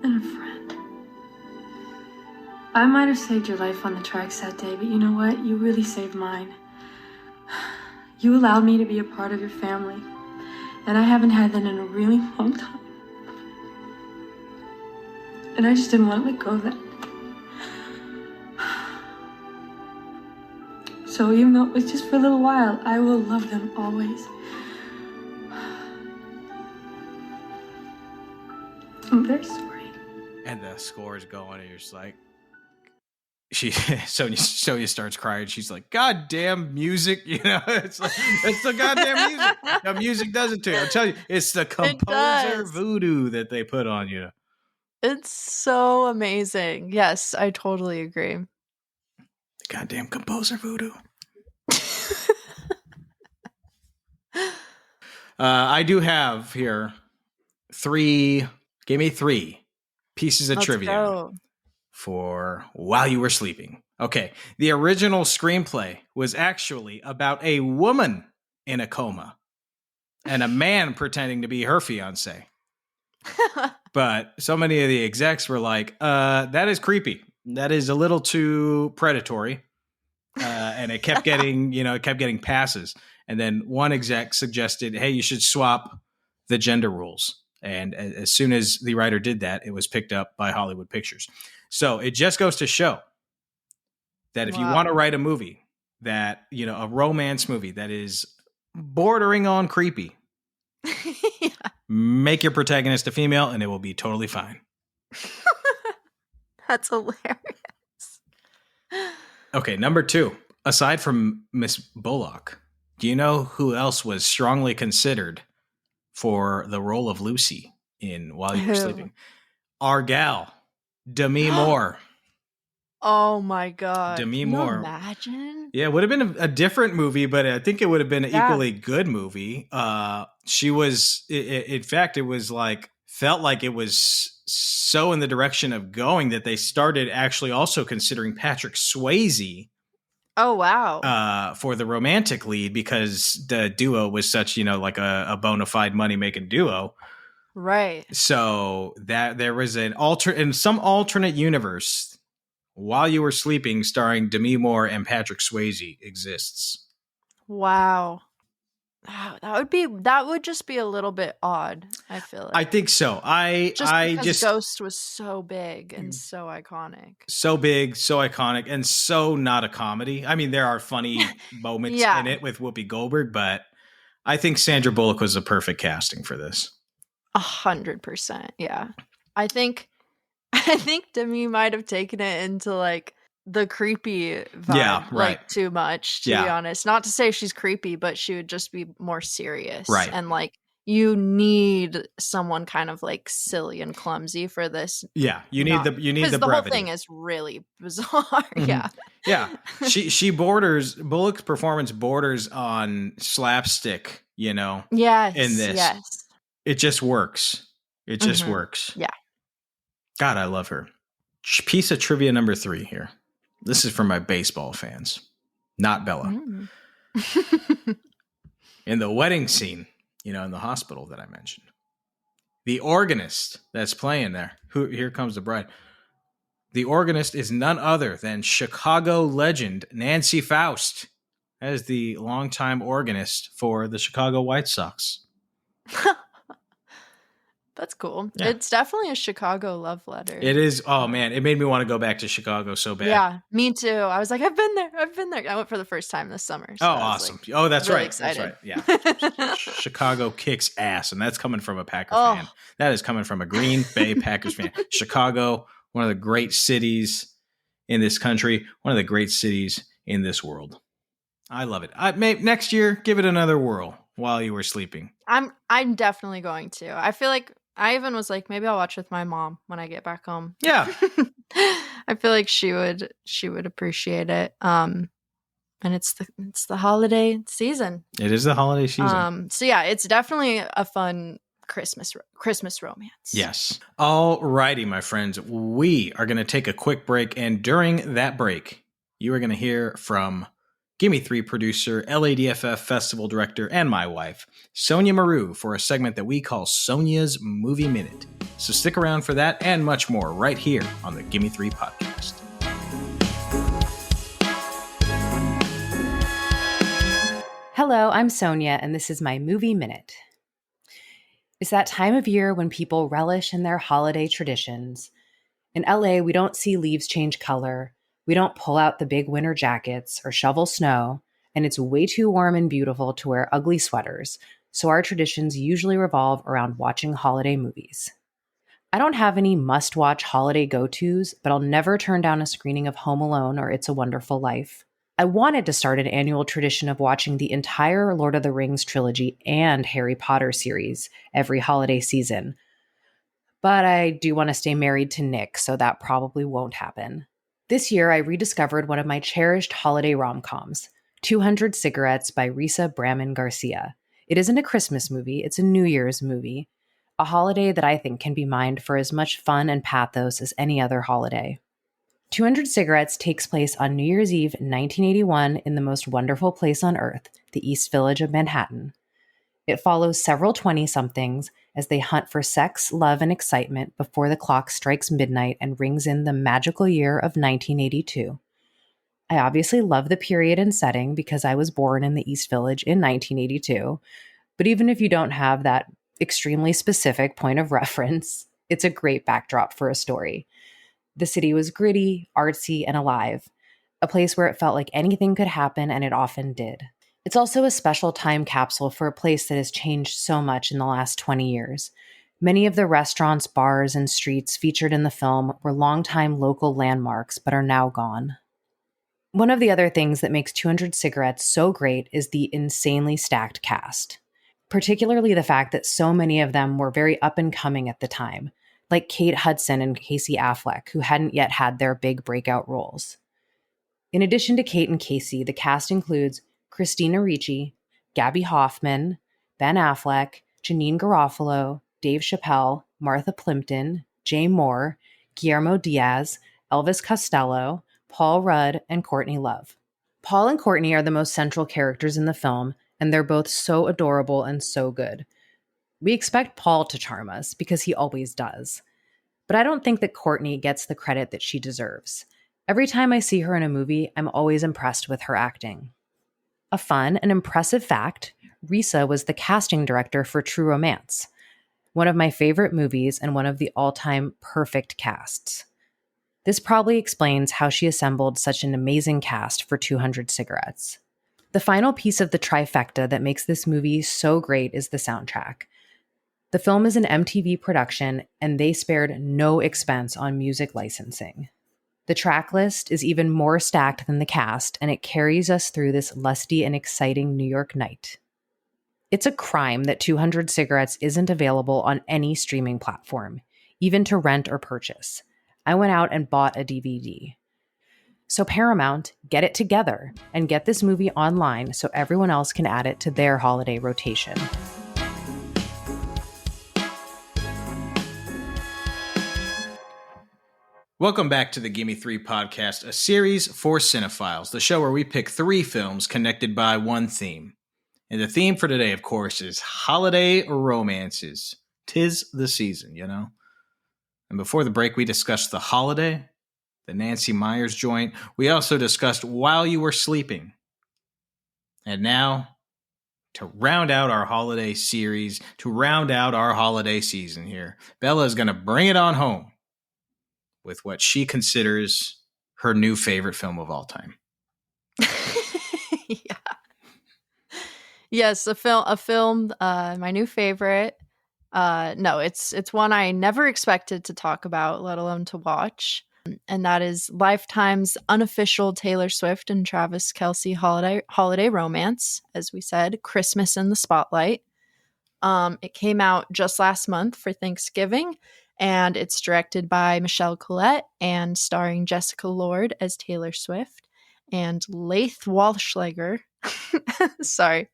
and a friend. I might have saved your life on the tracks that day, but you know what? You really saved mine. You allowed me to be a part of your family, and I haven't had that in a really long time. And I just didn't want to let go of that. So even though it was just for a little while, I will love them always. I'm very sorry. And the score's going, and you're just like, Sonja starts crying. She's like, "God damn music!" You know, it's like, it's the goddamn music. The music does it to you. I'll tell you, it's the composer voodoo that they put on you. It's so amazing. Yes, I totally agree. Goddamn composer voodoo. I do have here give me three pieces of trivia for While You Were Sleeping. Okay. The original screenplay was actually about a woman in a coma and a man pretending to be her fiance. But so many of the execs were like, that is creepy. That is a little too predatory. And it kept getting passes. And then one exec suggested, hey, you should swap the gender rules. And as soon as the writer did that, it was picked up by Hollywood Pictures. So it just goes to show that if you want to write a movie that, you know, a romance movie that is bordering on creepy, make your protagonist a female and it will be totally fine. That's hilarious. Okay, number 2. Aside from Miss Bullock, do you know who else was strongly considered for the role of Lucy in While You Were Sleeping? Our gal, Demi Moore. Oh my God. Demi Can you Moore. Imagine? Yeah, it would have been a different movie, but I think it would have been an equally good movie. She was, in fact, it was like, felt like it was so in the direction of going that they started actually also considering Patrick Swayze. Oh, wow. For the romantic lead, because the duo was such, you know, like a bona fide money making duo. Right. So that there was in some alternate universe, While You Were Sleeping, starring Demi Moore and Patrick Swayze exists. Wow. that would just be a little bit odd, I feel like. I think so. Because Ghost was so big and so iconic. So big, so iconic, and so not a comedy. I mean, there are funny moments in it with Whoopi Goldberg, but I think Sandra Bullock was the perfect casting for this. 100%. Yeah. I think Demi might have taken it into like the creepy vibe, like too much, to be honest. Not to say she's creepy, but she would just be more serious. Right. And like, you need someone kind of like silly and clumsy for this. Yeah, you need the brevity. The whole thing is really bizarre. Mm-hmm. Yeah. Bullock's performance borders on slapstick, Yes. In this. Yes. It just works. It just works. Yeah. God, I love her. Piece of trivia number 3 here. This is for my baseball fans, not Bella. In the wedding scene, in the hospital that I mentioned, the organist that's playing there, here comes the bride. The organist is none other than Chicago legend Nancy Faust, as the longtime organist for the Chicago White Sox. That's cool. Yeah. It's definitely a Chicago love letter. It is. Oh, man. It made me want to go back to Chicago so bad. Yeah, me too. I was like, I've been there. I went for the first time this summer. So awesome. That's really right. Excited. That's right. Yeah. Chicago kicks ass. And that's coming from a Packer fan. That is coming from a Green Bay Packers fan. Chicago, one of the great cities in this country, one of the great cities in this world. I love it. Next year, give it another whirl while you were sleeping. I'm definitely going to. I feel like I even was like, maybe I'll watch with my mom when I get back home. Yeah. I feel like she would appreciate it. And it's the holiday season. It is the holiday season. So yeah, it's definitely a fun Christmas romance. Yes. All righty, my friends. We are going to take a quick break, and during that break, you are going to hear from Gimme Three producer, LADFF festival director, and my wife, Sonja Mereu, for a segment that we call Sonja's Movie Minute. So stick around for that and much more right here on the Gimme Three podcast. Hello, I'm Sonja, and this is my Movie Minute. It's that time of year when people relish in their holiday traditions. In LA, we don't see leaves change color. We don't pull out the big winter jackets or shovel snow, and it's way too warm and beautiful to wear ugly sweaters, so our traditions usually revolve around watching holiday movies. I don't have any must-watch holiday go-tos, but I'll never turn down a screening of Home Alone or It's a Wonderful Life. I wanted to start an annual tradition of watching the entire Lord of the Rings trilogy and Harry Potter series every holiday season, but I do want to stay married to Nick, so that probably won't happen. This year, I rediscovered one of my cherished holiday rom-coms, 200 Cigarettes by Risa Bramman Garcia. It isn't a Christmas movie, it's a New Year's movie, a holiday that I think can be mined for as much fun and pathos as any other holiday. 200 Cigarettes takes place on New Year's Eve in 1981 in the most wonderful place on earth, the East Village of Manhattan. It follows several 20-somethings as they hunt for sex, love, and excitement before the clock strikes midnight and rings in the magical year of 1982. I obviously love the period and setting because I was born in the East Village in 1982, but even if you don't have that extremely specific point of reference, it's a great backdrop for a story. The city was gritty, artsy, and alive, a place where it felt like anything could happen, and it often did. It's also a special time capsule for a place that has changed so much in the last 20 years. Many of the restaurants, bars, and streets featured in the film were longtime local landmarks, but are now gone. One of the other things that makes 200 Cigarettes so great is the insanely stacked cast, particularly the fact that so many of them were very up and coming at the time, like Kate Hudson and Casey Affleck, who hadn't yet had their big breakout roles. In addition to Kate and Casey, the cast includes Christina Ricci, Gabby Hoffman, Ben Affleck, Janine Garofalo, Dave Chappelle, Martha Plimpton, Jay Moore, Guillermo Diaz, Elvis Costello, Paul Rudd, and Courtney Love. Paul and Courtney are the most central characters in the film, and they're both so adorable and so good. We expect Paul to charm us, because he always does. But I don't think that Courtney gets the credit that she deserves. Every time I see her in a movie, I'm always impressed with her acting. A fun and impressive fact, Risa was the casting director for True Romance, one of my favorite movies and one of the all-time perfect casts. This probably explains how she assembled such an amazing cast for 200 Cigarettes. The final piece of the trifecta that makes this movie so great is the soundtrack. The film is an MTV production, and they spared no expense on music licensing. The track list is even more stacked than the cast, and it carries us through this lusty and exciting New York night. It's a crime that 200 Cigarettes isn't available on any streaming platform, even to rent or purchase. I went out and bought a DVD. So Paramount, get it together and get this movie online so everyone else can add it to their holiday rotation. Welcome back to the Gimme Three podcast, a series for cinephiles, the show where we pick 3 films connected by one theme. And the theme for today, of course, is holiday romances. 'Tis the season, you know? And before the break, we discussed The Holiday, the Nancy Meyers joint. We also discussed While You Were Sleeping. And now, to round out our holiday series, to round out our holiday season here, Bella is going to bring it on home with what she considers her new favorite film of all time. Yeah. Yes, a film, my new favorite. No, it's one I never expected to talk about, let alone to watch. And that is Lifetime's unofficial Taylor Swift and Travis Kelce holiday romance, as we said, Christmas in the Spotlight. It came out just last month for Thanksgiving, and it's directed by Michelle Collette and starring Jessica Lord as Taylor Swift and Leith Walschlager. Sorry.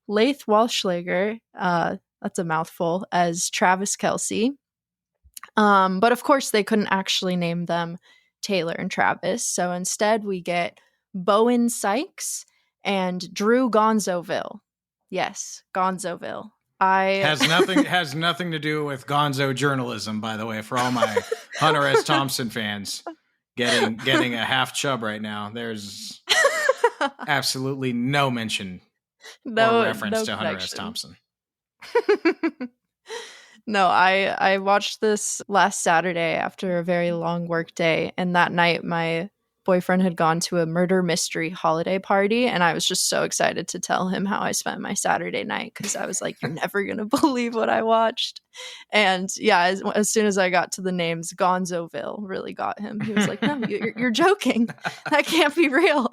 Leith Walschlager, that's a mouthful, as Travis Kelce. But of course, they couldn't actually name them Taylor and Travis. So instead, we get Bowen Sykes and Drew Gonzoville. Yes, Gonzoville. Has nothing to do with gonzo journalism, by the way, for all my Hunter S. Thompson fans getting a half chub right now. There's absolutely no mention or reference to Hunter S. Thompson. No, I watched this last Saturday after a very long work day, and that night my boyfriend had gone to a murder mystery holiday party, and I was just so excited to tell him how I spent my Saturday night, because I was like, you're never gonna believe what I watched. And yeah, as soon as I got to the names, Gonzoville really got him. He was like, no, you're joking, that can't be real.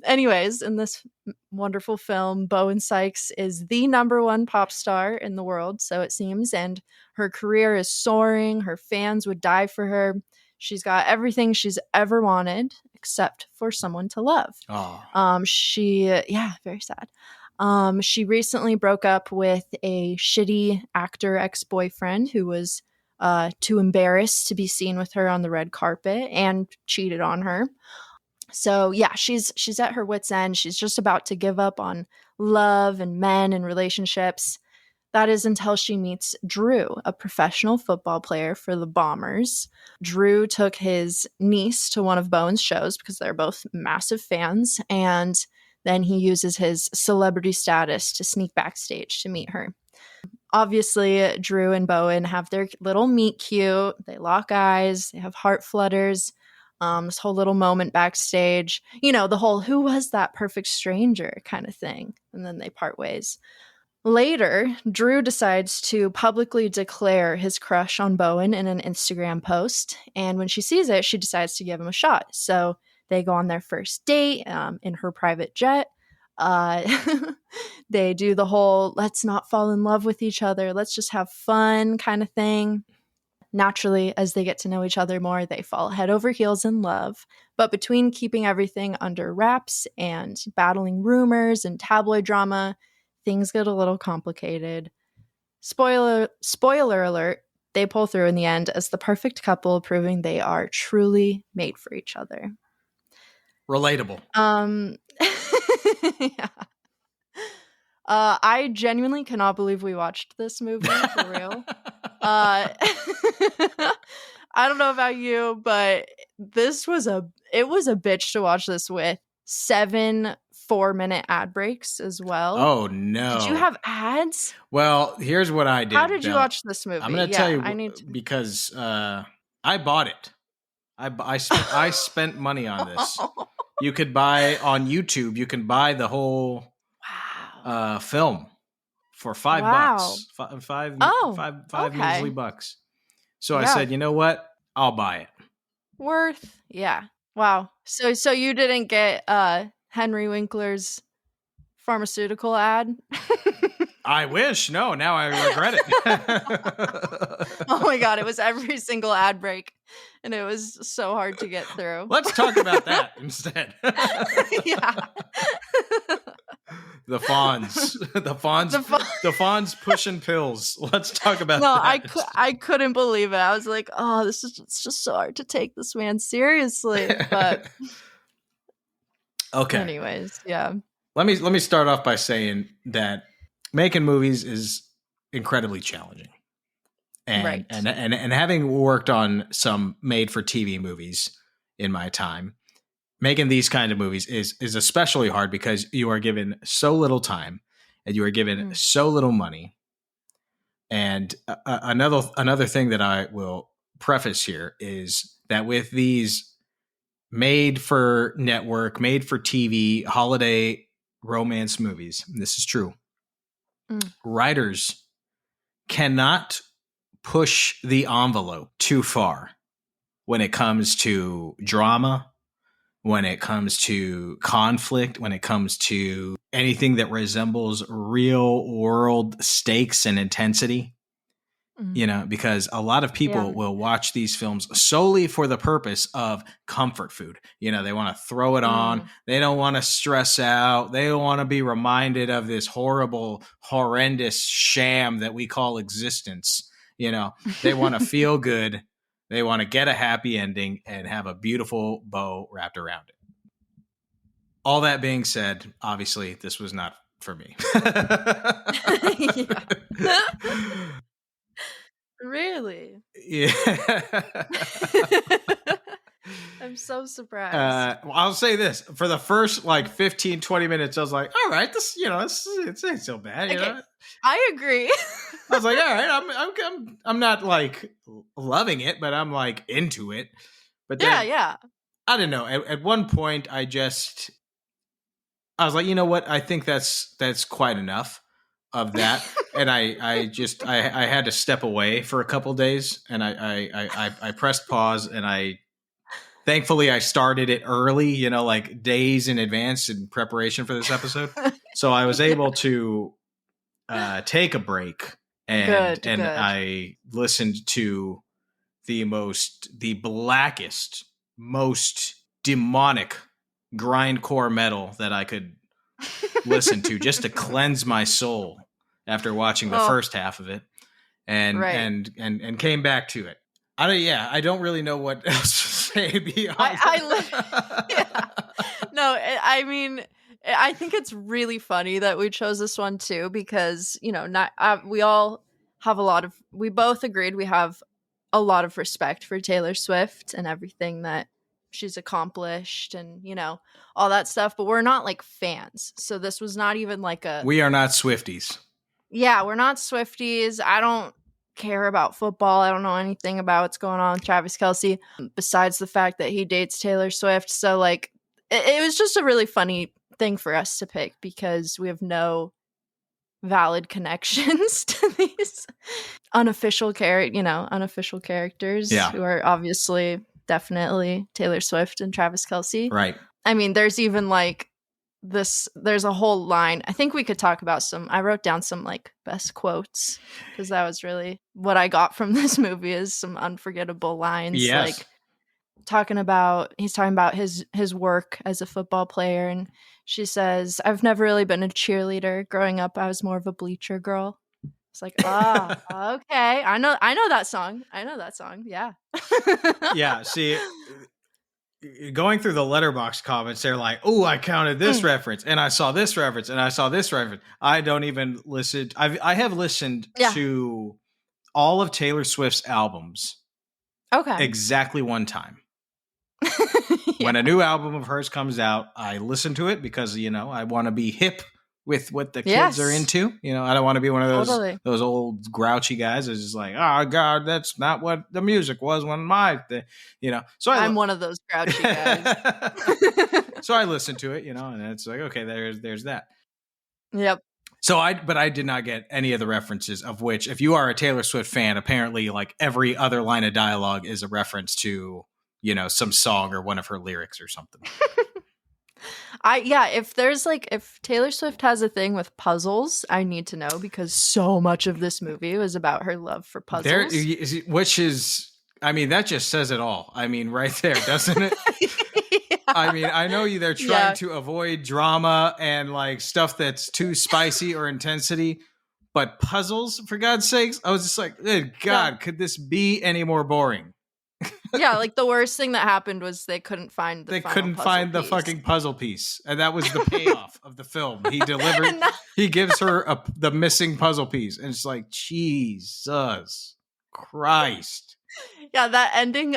Anyways, in this wonderful film, Bowen Sykes is the #1 pop star in the world, so it seems, and her career is soaring. Her fans would die for her. She's got everything she's ever wanted, except for someone to love. Oh. Very sad. She recently broke up with a shitty actor ex-boyfriend who was too embarrassed to be seen with her on the red carpet and cheated on her. So yeah, she's at her wit's end. She's just about to give up on love and men and relationships. That is until she meets Drew, a professional football player for the Bombers. Drew took his niece to one of Bowen's shows because they're both massive fans, and then he uses his celebrity status to sneak backstage to meet her. Obviously, Drew and Bowen have their little meet cute. They lock eyes. They have heart flutters. This whole little moment backstage, the whole who was that perfect stranger kind of thing. And then they part ways. Later, Drew decides to publicly declare his crush on Bowen in an Instagram post. And when she sees it, she decides to give him a shot. So they go on their first date in her private jet. They do the whole let's not fall in love with each other, let's just have fun kind of thing. Naturally, as they get to know each other more, they fall head over heels in love. But between keeping everything under wraps and battling rumors and tabloid drama, things get a little complicated. Spoiler alert, they pull through in the end as the perfect couple, proving they are truly made for each other. Relatable. Yeah. I genuinely cannot believe we watched this movie, for real. I don't know about you, but it was a bitch to watch this with. 7 4-minute ad breaks as well. Oh no! Did you have ads? Well, here's what I did. How did you Bella. watch this movie? I'm going to tell you I need to... because I bought it. I spent money on this. You could buy on YouTube. You can buy the whole film for $5. Five measly bucks. So I said, you know what? I'll buy it. Worth, yeah. Wow. So you didn't get Henry Winkler's pharmaceutical ad? I wish. No, now I regret it. Oh my God, it was every single ad break, and it was so hard to get through. Let's talk about that instead. Yeah. The Fonz pushing pills. Let's talk about that. No, I couldn't believe it. I was like, oh, it's just so hard to take this man seriously. But okay. Anyways, yeah. Let me start off by saying that making movies is incredibly challenging. And and having worked on some made for TV movies in my time, making these kind of movies is especially hard because you are given so little time and you are given so little money. And another thing that I will preface here is that with these made for network, made for TV, holiday romance movies, this is true. Writers cannot push the envelope too far when it comes to drama, when it comes to conflict, when it comes to anything that resembles real world stakes and intensity. You know, because a lot of people will watch these films solely for the purpose of comfort food. You know, they want to throw it on. They don't want to stress out. They don't want to be reminded of this horrible, horrendous sham that we call existence. You know, they want to feel good. They want to get a happy ending and have a beautiful bow wrapped around it. All that being said, obviously, this was not for me. Really? Yeah. I'm so surprised. Well, I'll say this. For the first 15, 20 minutes, I was like, all right, this it ain't so bad. You know? I agree. I was like, all right, I'm not loving it, but I'm into it. But then, yeah. I don't know. At one point, I was like, you know what? I think that's quite enough of that. And I had to step away for a couple days, and I pressed pause, and thankfully I started it early, days in advance in preparation for this episode. So I was able to take a break, and Good. I listened to the blackest, most demonic grindcore metal that I could listen to just to cleanse my soul after watching the first half of it, and came back to it. I don't really know what else to say beyond. No, I mean, I think it's really funny that we chose this one too, because we all have we both agreed we have a lot of respect for Taylor Swift and everything that she's accomplished and all that stuff, but we're not fans, so this was not even we are not Swifties. Yeah, we're not Swifties. I don't care about football. I don't know anything about what's going on with Travis Kelce besides the fact that he dates Taylor Swift. So it was just a really funny thing for us to pick because we have no valid connections to these unofficial characters who are obviously definitely Taylor Swift and Travis Kelce. Right. I mean, there's even there's a whole line. I think we could talk about I wrote down some best quotes because that was really what I got from this movie is some unforgettable lines. Yes. He's talking about his work as a football player, and she says, "I've never really been a cheerleader. Growing up, I was more of a bleacher girl." It's okay. I know that song. Yeah. Yeah. See, going through the Letterboxd comments, they're like, "Oh, I counted this reference, and I saw this reference, and I saw this reference." I don't even listen. I have listened to all of Taylor Swift's albums. Okay. Exactly one time. When a new album of hers comes out, I listen to it because, I want to be hip with what the kids are into. I don't want to be one of those old grouchy guys that's just like, oh God, that's not what the music was when So I'm one of those grouchy guys. So I listen to it, and it's like, okay, there's that. Yep. But I did not get any of the references, of which, if you are a Taylor Swift fan, apparently like every other line of dialogue is a reference to, some song or one of her lyrics or something. If Taylor Swift has a thing with puzzles, I need to know, because so much of this movie was about her love for puzzles. That just says it all. Right there, doesn't it? Yeah. I know they're trying to avoid drama and like stuff that's too spicy or intensity, but puzzles, for God's sakes, I was just like, good God, could this be any more boring? Yeah, like the worst thing that happened was they couldn't find the the fucking puzzle piece, and that was the payoff of the film. He delivered. He gives her the missing puzzle piece, and it's like, Jesus Christ. Yeah, that ending,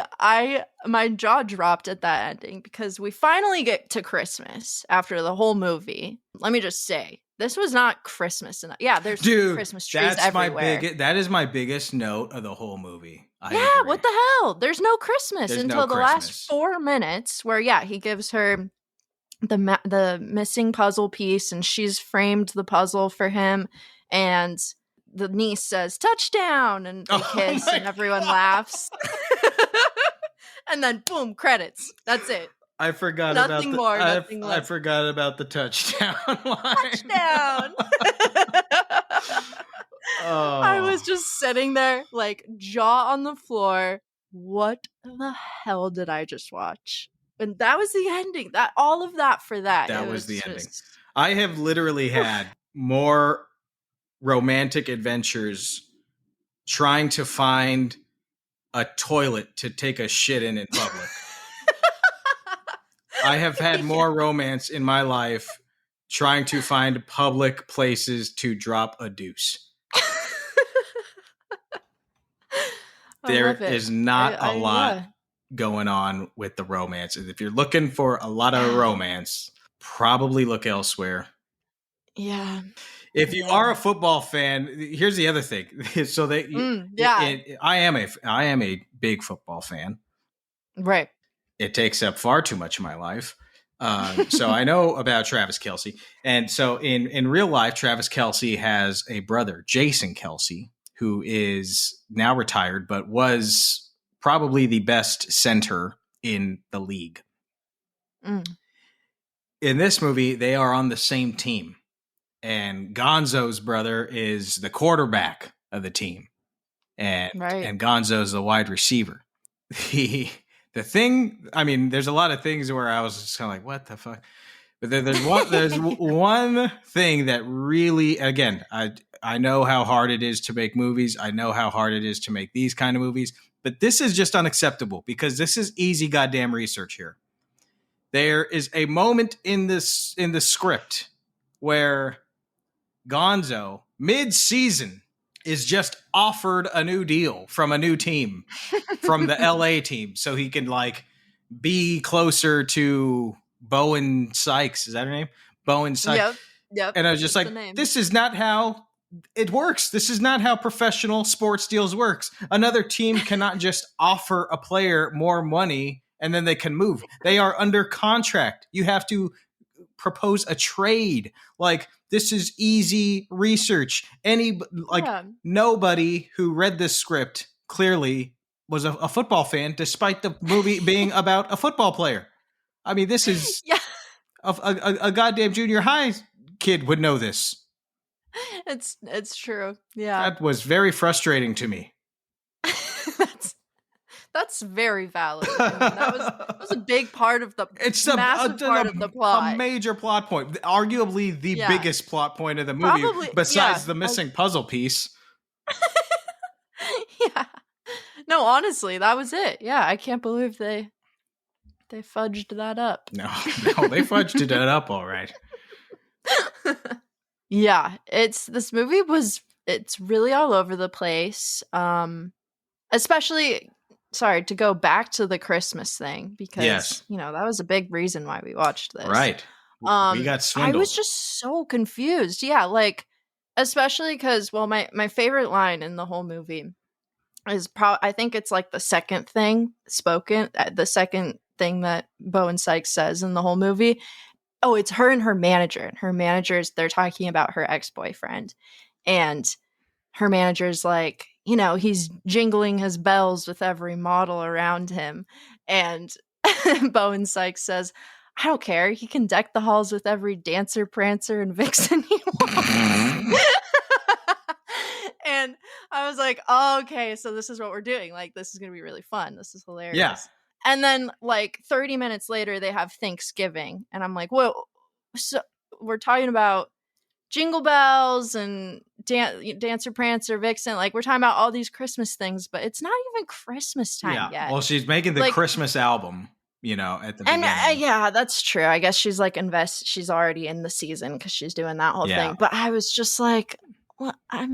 my jaw dropped at that ending, because we finally get to Christmas after the whole movie. Let me just say, this was not Christmas enough. Yeah, there's Christmas trees everywhere. That is my biggest note of the whole movie. I agree. What the hell? There's no Christmas until the last 4 minutes, where he gives her the missing puzzle piece, and she's framed the puzzle for him, and the niece says touchdown, and they kiss, and everyone laughs. And then boom, credits. That's it. I forgot nothing more. Nothing less. I forgot about the touchdown line. Touchdown. I was just sitting there, like, jaw on the floor. What the hell did I just watch? And that was the ending. That was the ending. I have literally had more romantic adventures trying to find a toilet to take a shit in public. I have had more romance in my life trying to find public places to drop a deuce. There is not a lot going on with the romance. If you're looking for a lot of romance, probably look elsewhere. Yeah. If you are a football fan, here's the other thing. So I am a big football fan. Right. It takes up far too much of my life. So I know about Travis Kelce. And so in real life, Travis Kelce has a brother, Jason Kelce, who is now retired, but was probably the best center in the league. In this movie, they are on the same team. And Gonzo's brother is the quarterback of the team. And Gonzo's the wide receiver. The thing, there's a lot of things where I was just kind of like, what the fuck? But there's one thing that really, again, I know how hard it is to make movies. I know how hard it is to make these kind of movies. But this is just unacceptable, because this is easy goddamn research here. There is a moment in the script where Gonzo, mid-season, is just offered a new deal from a new team, from the LA team, so he can be closer to Bowen Sykes. Is that her name? Bowen Sykes. Yep. And I was just like, this is not how it works. This is not how professional sports deals works. Another team cannot just offer a player more money and then they can move. They are under contract. You have to propose a trade. This is easy research. Nobody who read this script clearly was a football fan, despite the movie being about a football player. This is a goddamn junior high kid would know this. It's true. Yeah. That was very frustrating to me. That's very valid. That was a big part of the massive part of the plot. A major plot point. Arguably the biggest plot point of the movie, besides the missing puzzle piece. Yeah. No, honestly, that was it. Yeah, I can't believe they fudged that up. No, they fudged it up all right. Yeah, this movie it's really all over the place. Especially sorry, to go back to the Christmas thing, because, Yes. that was a big reason why we watched this. Right. We got swindled. I was just so confused. Yeah, like, especially because, well, my favorite line in the whole movie is I think it's like the second thing the second thing that Bowen Sykes says in the whole movie. Oh, it's her and her manager. And her manager's, they're talking about her ex-boyfriend. And her manager's like, he's jingling his bells with every model around him. And Bowen Sykes says, I don't care. He can deck the halls with every dancer, prancer, and vixen he wants. And I was like, oh, okay, so this is what we're doing. Like, this is going to be really fun. This is hilarious. Yeah. And then, like, 30 minutes later, they have Thanksgiving. And I'm like, whoa, so we're talking about Jingle Bells and Dancer, Prancer, Vixen. Like, we're talking about all these Christmas things, but it's not even Christmas time yet. Well, she's making the Christmas album, at the beginning. And yeah, that's true. I guess she's like she's already in the season because she's doing that whole thing. But I was just like, well, I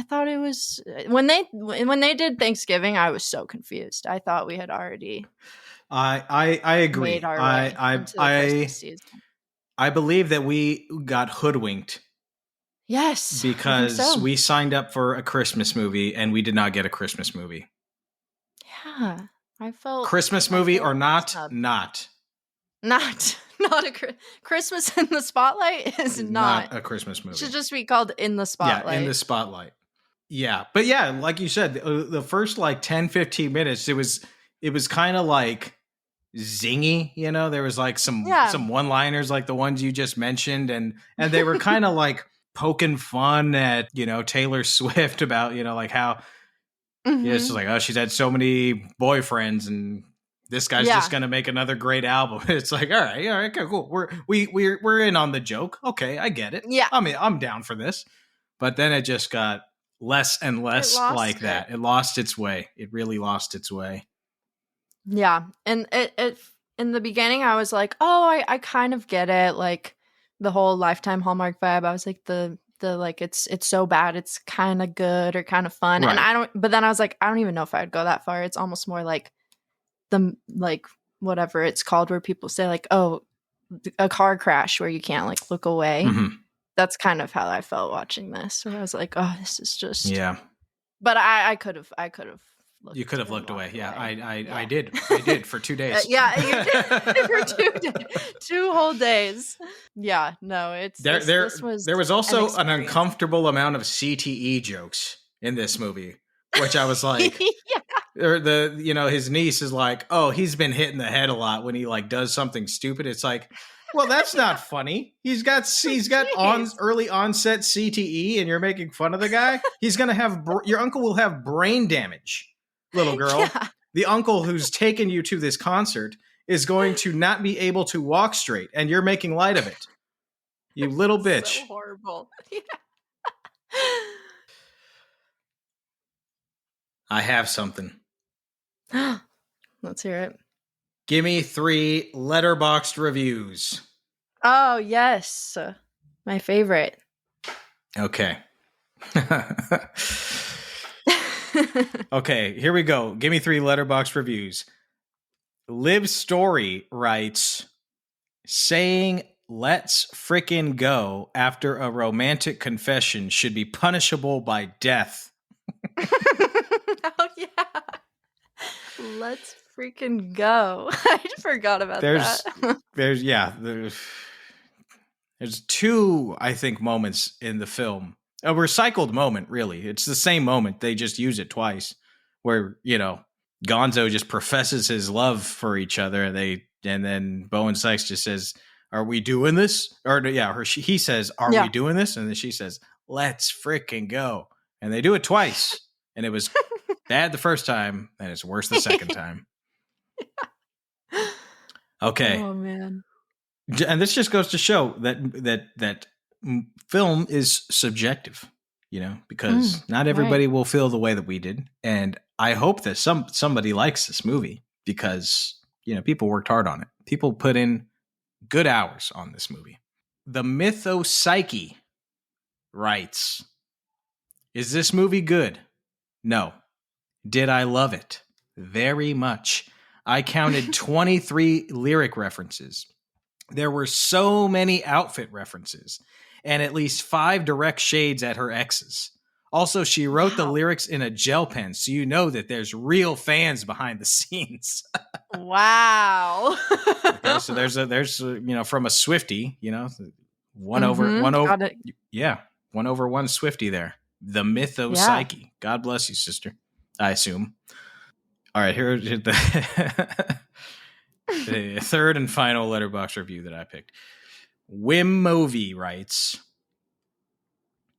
thought it was when they did Thanksgiving, I was so confused. I thought we had already. I agree. Made our way into the Christmas season. I believe that we got hoodwinked. Yes, because we signed up for a Christmas movie and we did not get a Christmas movie. Yeah, I felt Christmas movie or not a Christmas in the Spotlight is not a Christmas movie. It should just be called In the Spotlight. Yeah, In the Spotlight. Yeah, but yeah, like you said, the first like 10-15 minutes, it was kind of like zingy, there was like some one-liners like the ones you just mentioned, and they were kind of like poking fun at Taylor Swift about like how it's just like, oh, she's had so many boyfriends and this guy's just gonna make another great album. It's like, all right, okay, cool. We're in on the joke. Okay, I get it. Yeah, I mean, I'm down for this. But then it just got less and less like that. It lost its way. It really lost its way. Yeah, and it in the beginning, I was like, oh, I kind of get it, like the whole Lifetime Hallmark vibe. I was like the like it's so bad it's kind of good or kind of fun, right. But then I was like, I don't even know if I'd go that far. It's almost more like whatever it's called, where people say like, oh, a car crash where you can't like look away. Mm-hmm. That's kind of how I felt watching this. Where I was like, oh, this is just But I could have. You could have looked away. Yeah, I did. I did for 2 days. Yeah, you did for 2 whole days. Yeah, no, it's this was. There was also an uncomfortable amount of CTE jokes in this movie, which I was like, or his niece is like, oh, he's been hit in the head a lot when he like does something stupid. It's like, well, that's not funny. He's got early onset CTE, and you're making fun of the guy. He's gonna have your uncle will have brain damage. Little girl, the uncle who's taken you to this concert is going to not be able to walk straight, and you're making light of it. You little bitch. So horrible. I have something. Let's hear it. Gimme 3 Letterboxd reviews. Oh, yes. My favorite. Okay. Okay, here we go. Give me 3 Letterboxd reviews. Liv Story writes, saying let's frickin' go after a romantic confession should be punishable by death. Oh, yeah. Let's freaking go. I forgot about that. There's 2, I think, moments in the film. A recycled moment, really. It's the same moment. They just use it twice where, Gonzo just professes his love for each other. And then Bowen Sykes just says, are we doing this? He says, are we doing this? And then she says, let's frickin' go. And they do it twice. And it was bad the first time, and it's worse the second time. Okay. Oh, man. And this just goes to show that film is subjective, because not everybody will feel the way that we did. And I hope that somebody likes this movie because, people worked hard on it. People put in good hours on this movie. The Mythopsyche writes, is this movie good? No. Did I love it? very much. I counted 23 lyric references. There were so many outfit references and at least 5 direct shades at her exes. Also, she wrote the lyrics in a gel pen, so you know that there's real fans behind the scenes. Wow. Okay, so there's from a Swiftie, one over 1 Swiftie there. The Mytho Psyche. God bless you, sister. I assume. All right, here's the third and final Letterboxd review that I picked. Wim Movie writes,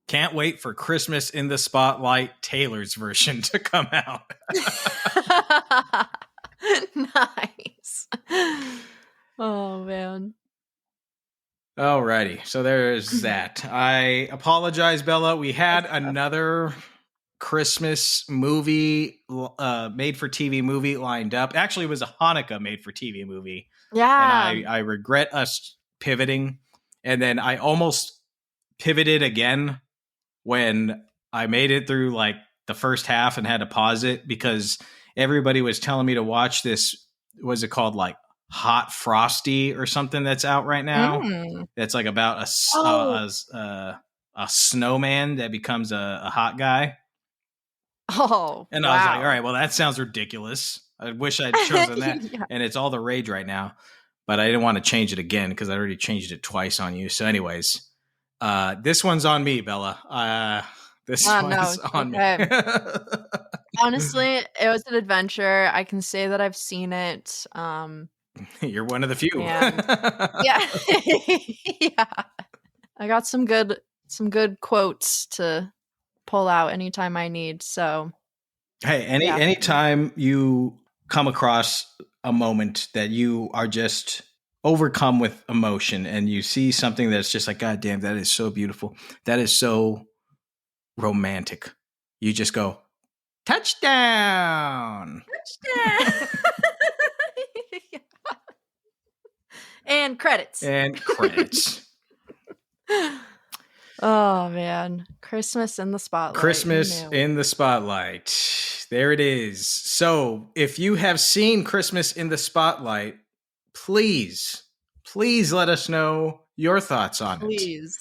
can't wait for Christmas in the Spotlight Taylor's version to come out. Nice. Oh, man. Alrighty, so there's that. I apologize, Bella. We had another Christmas movie, made-for-TV movie lined up. Actually, it was a Hanukkah made-for-TV movie. Yeah. And I regret us pivoting. And then I almost pivoted again when I made it through like the first half and had to pause it because everybody was telling me to watch this. Was it called like Hot Frosty or something that's out right now? That's like about a snowman that becomes a hot guy. Oh, and I was like, all right, well, that sounds ridiculous. I wish I'd chosen that. Yeah. And it's all the rage right now, but I didn't want to change it again because I already changed it twice on you. So anyways, this one's on me, Bella. This one's on me. Honestly, it was an adventure. I can say that I've seen it. You're one of the few. Yeah. Yeah. I got some good quotes to pull out anytime I need. So hey, anytime you come across a moment that you are just overcome with emotion and you see something that's just like, God damn, that is so beautiful. That is so romantic. You just go, touchdown. Touchdown. And credits. Oh, man. Christmas in the Spotlight. Christmas in the Spotlight. There it is. So if you have seen Christmas in the Spotlight, please let us know your thoughts on it. Please.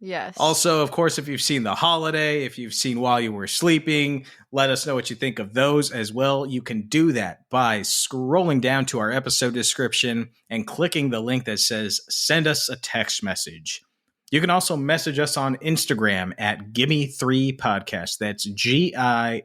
Yes. Also, of course, if you've seen The Holiday, if you've seen While You Were Sleeping, let us know what you think of those as well. You can do that by scrolling down to our episode description and clicking the link that says send us a text message. You can also message us on Instagram at Gimme Three Podcast. That's GIMME,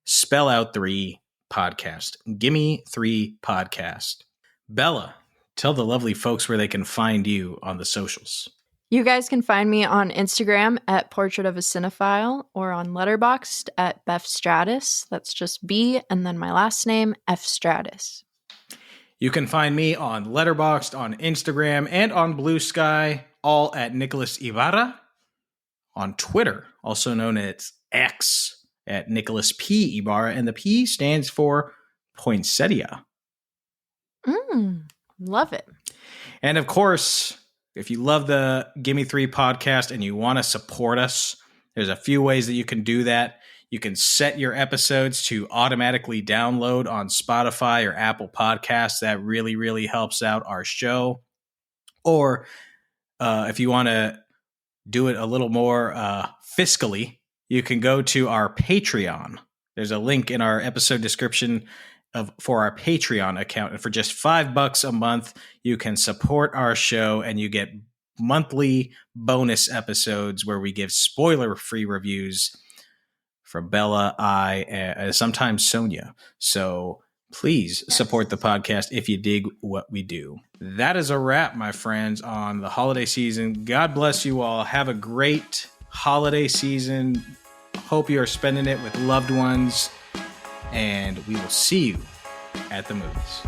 spell out 3 podcast. Gimme Three Podcast. Bella, tell the lovely folks where they can find you on the socials. You guys can find me on Instagram at Portrait of a Cinephile or on Letterboxd at Beth Stratus. That's just B and then my last name, F Stratus. You can find me on Letterboxd, on Instagram, and on Blue Sky, all at Nicholas Ibarra. On Twitter, also known as X, at Nicholas P. Ibarra, and the P stands for poinsettia. Love it. And of course, if you love the Gimme Three podcast and you want to support us, there's a few ways that you can do that. You can set your episodes to automatically download on Spotify or Apple Podcasts. That really, really helps out our show. Or if you want to do it a little more fiscally, you can go to our Patreon. There's a link in our episode description for our Patreon account. And for just $5 a month, you can support our show and you get monthly bonus episodes where we give spoiler-free reviews from Bella, I, sometimes Sonja. So please support the podcast if you dig what we do. That is a wrap, my friends, on the holiday season. God bless you all. Have a great holiday season. Hope you are spending it with loved ones. And we will see you at the movies.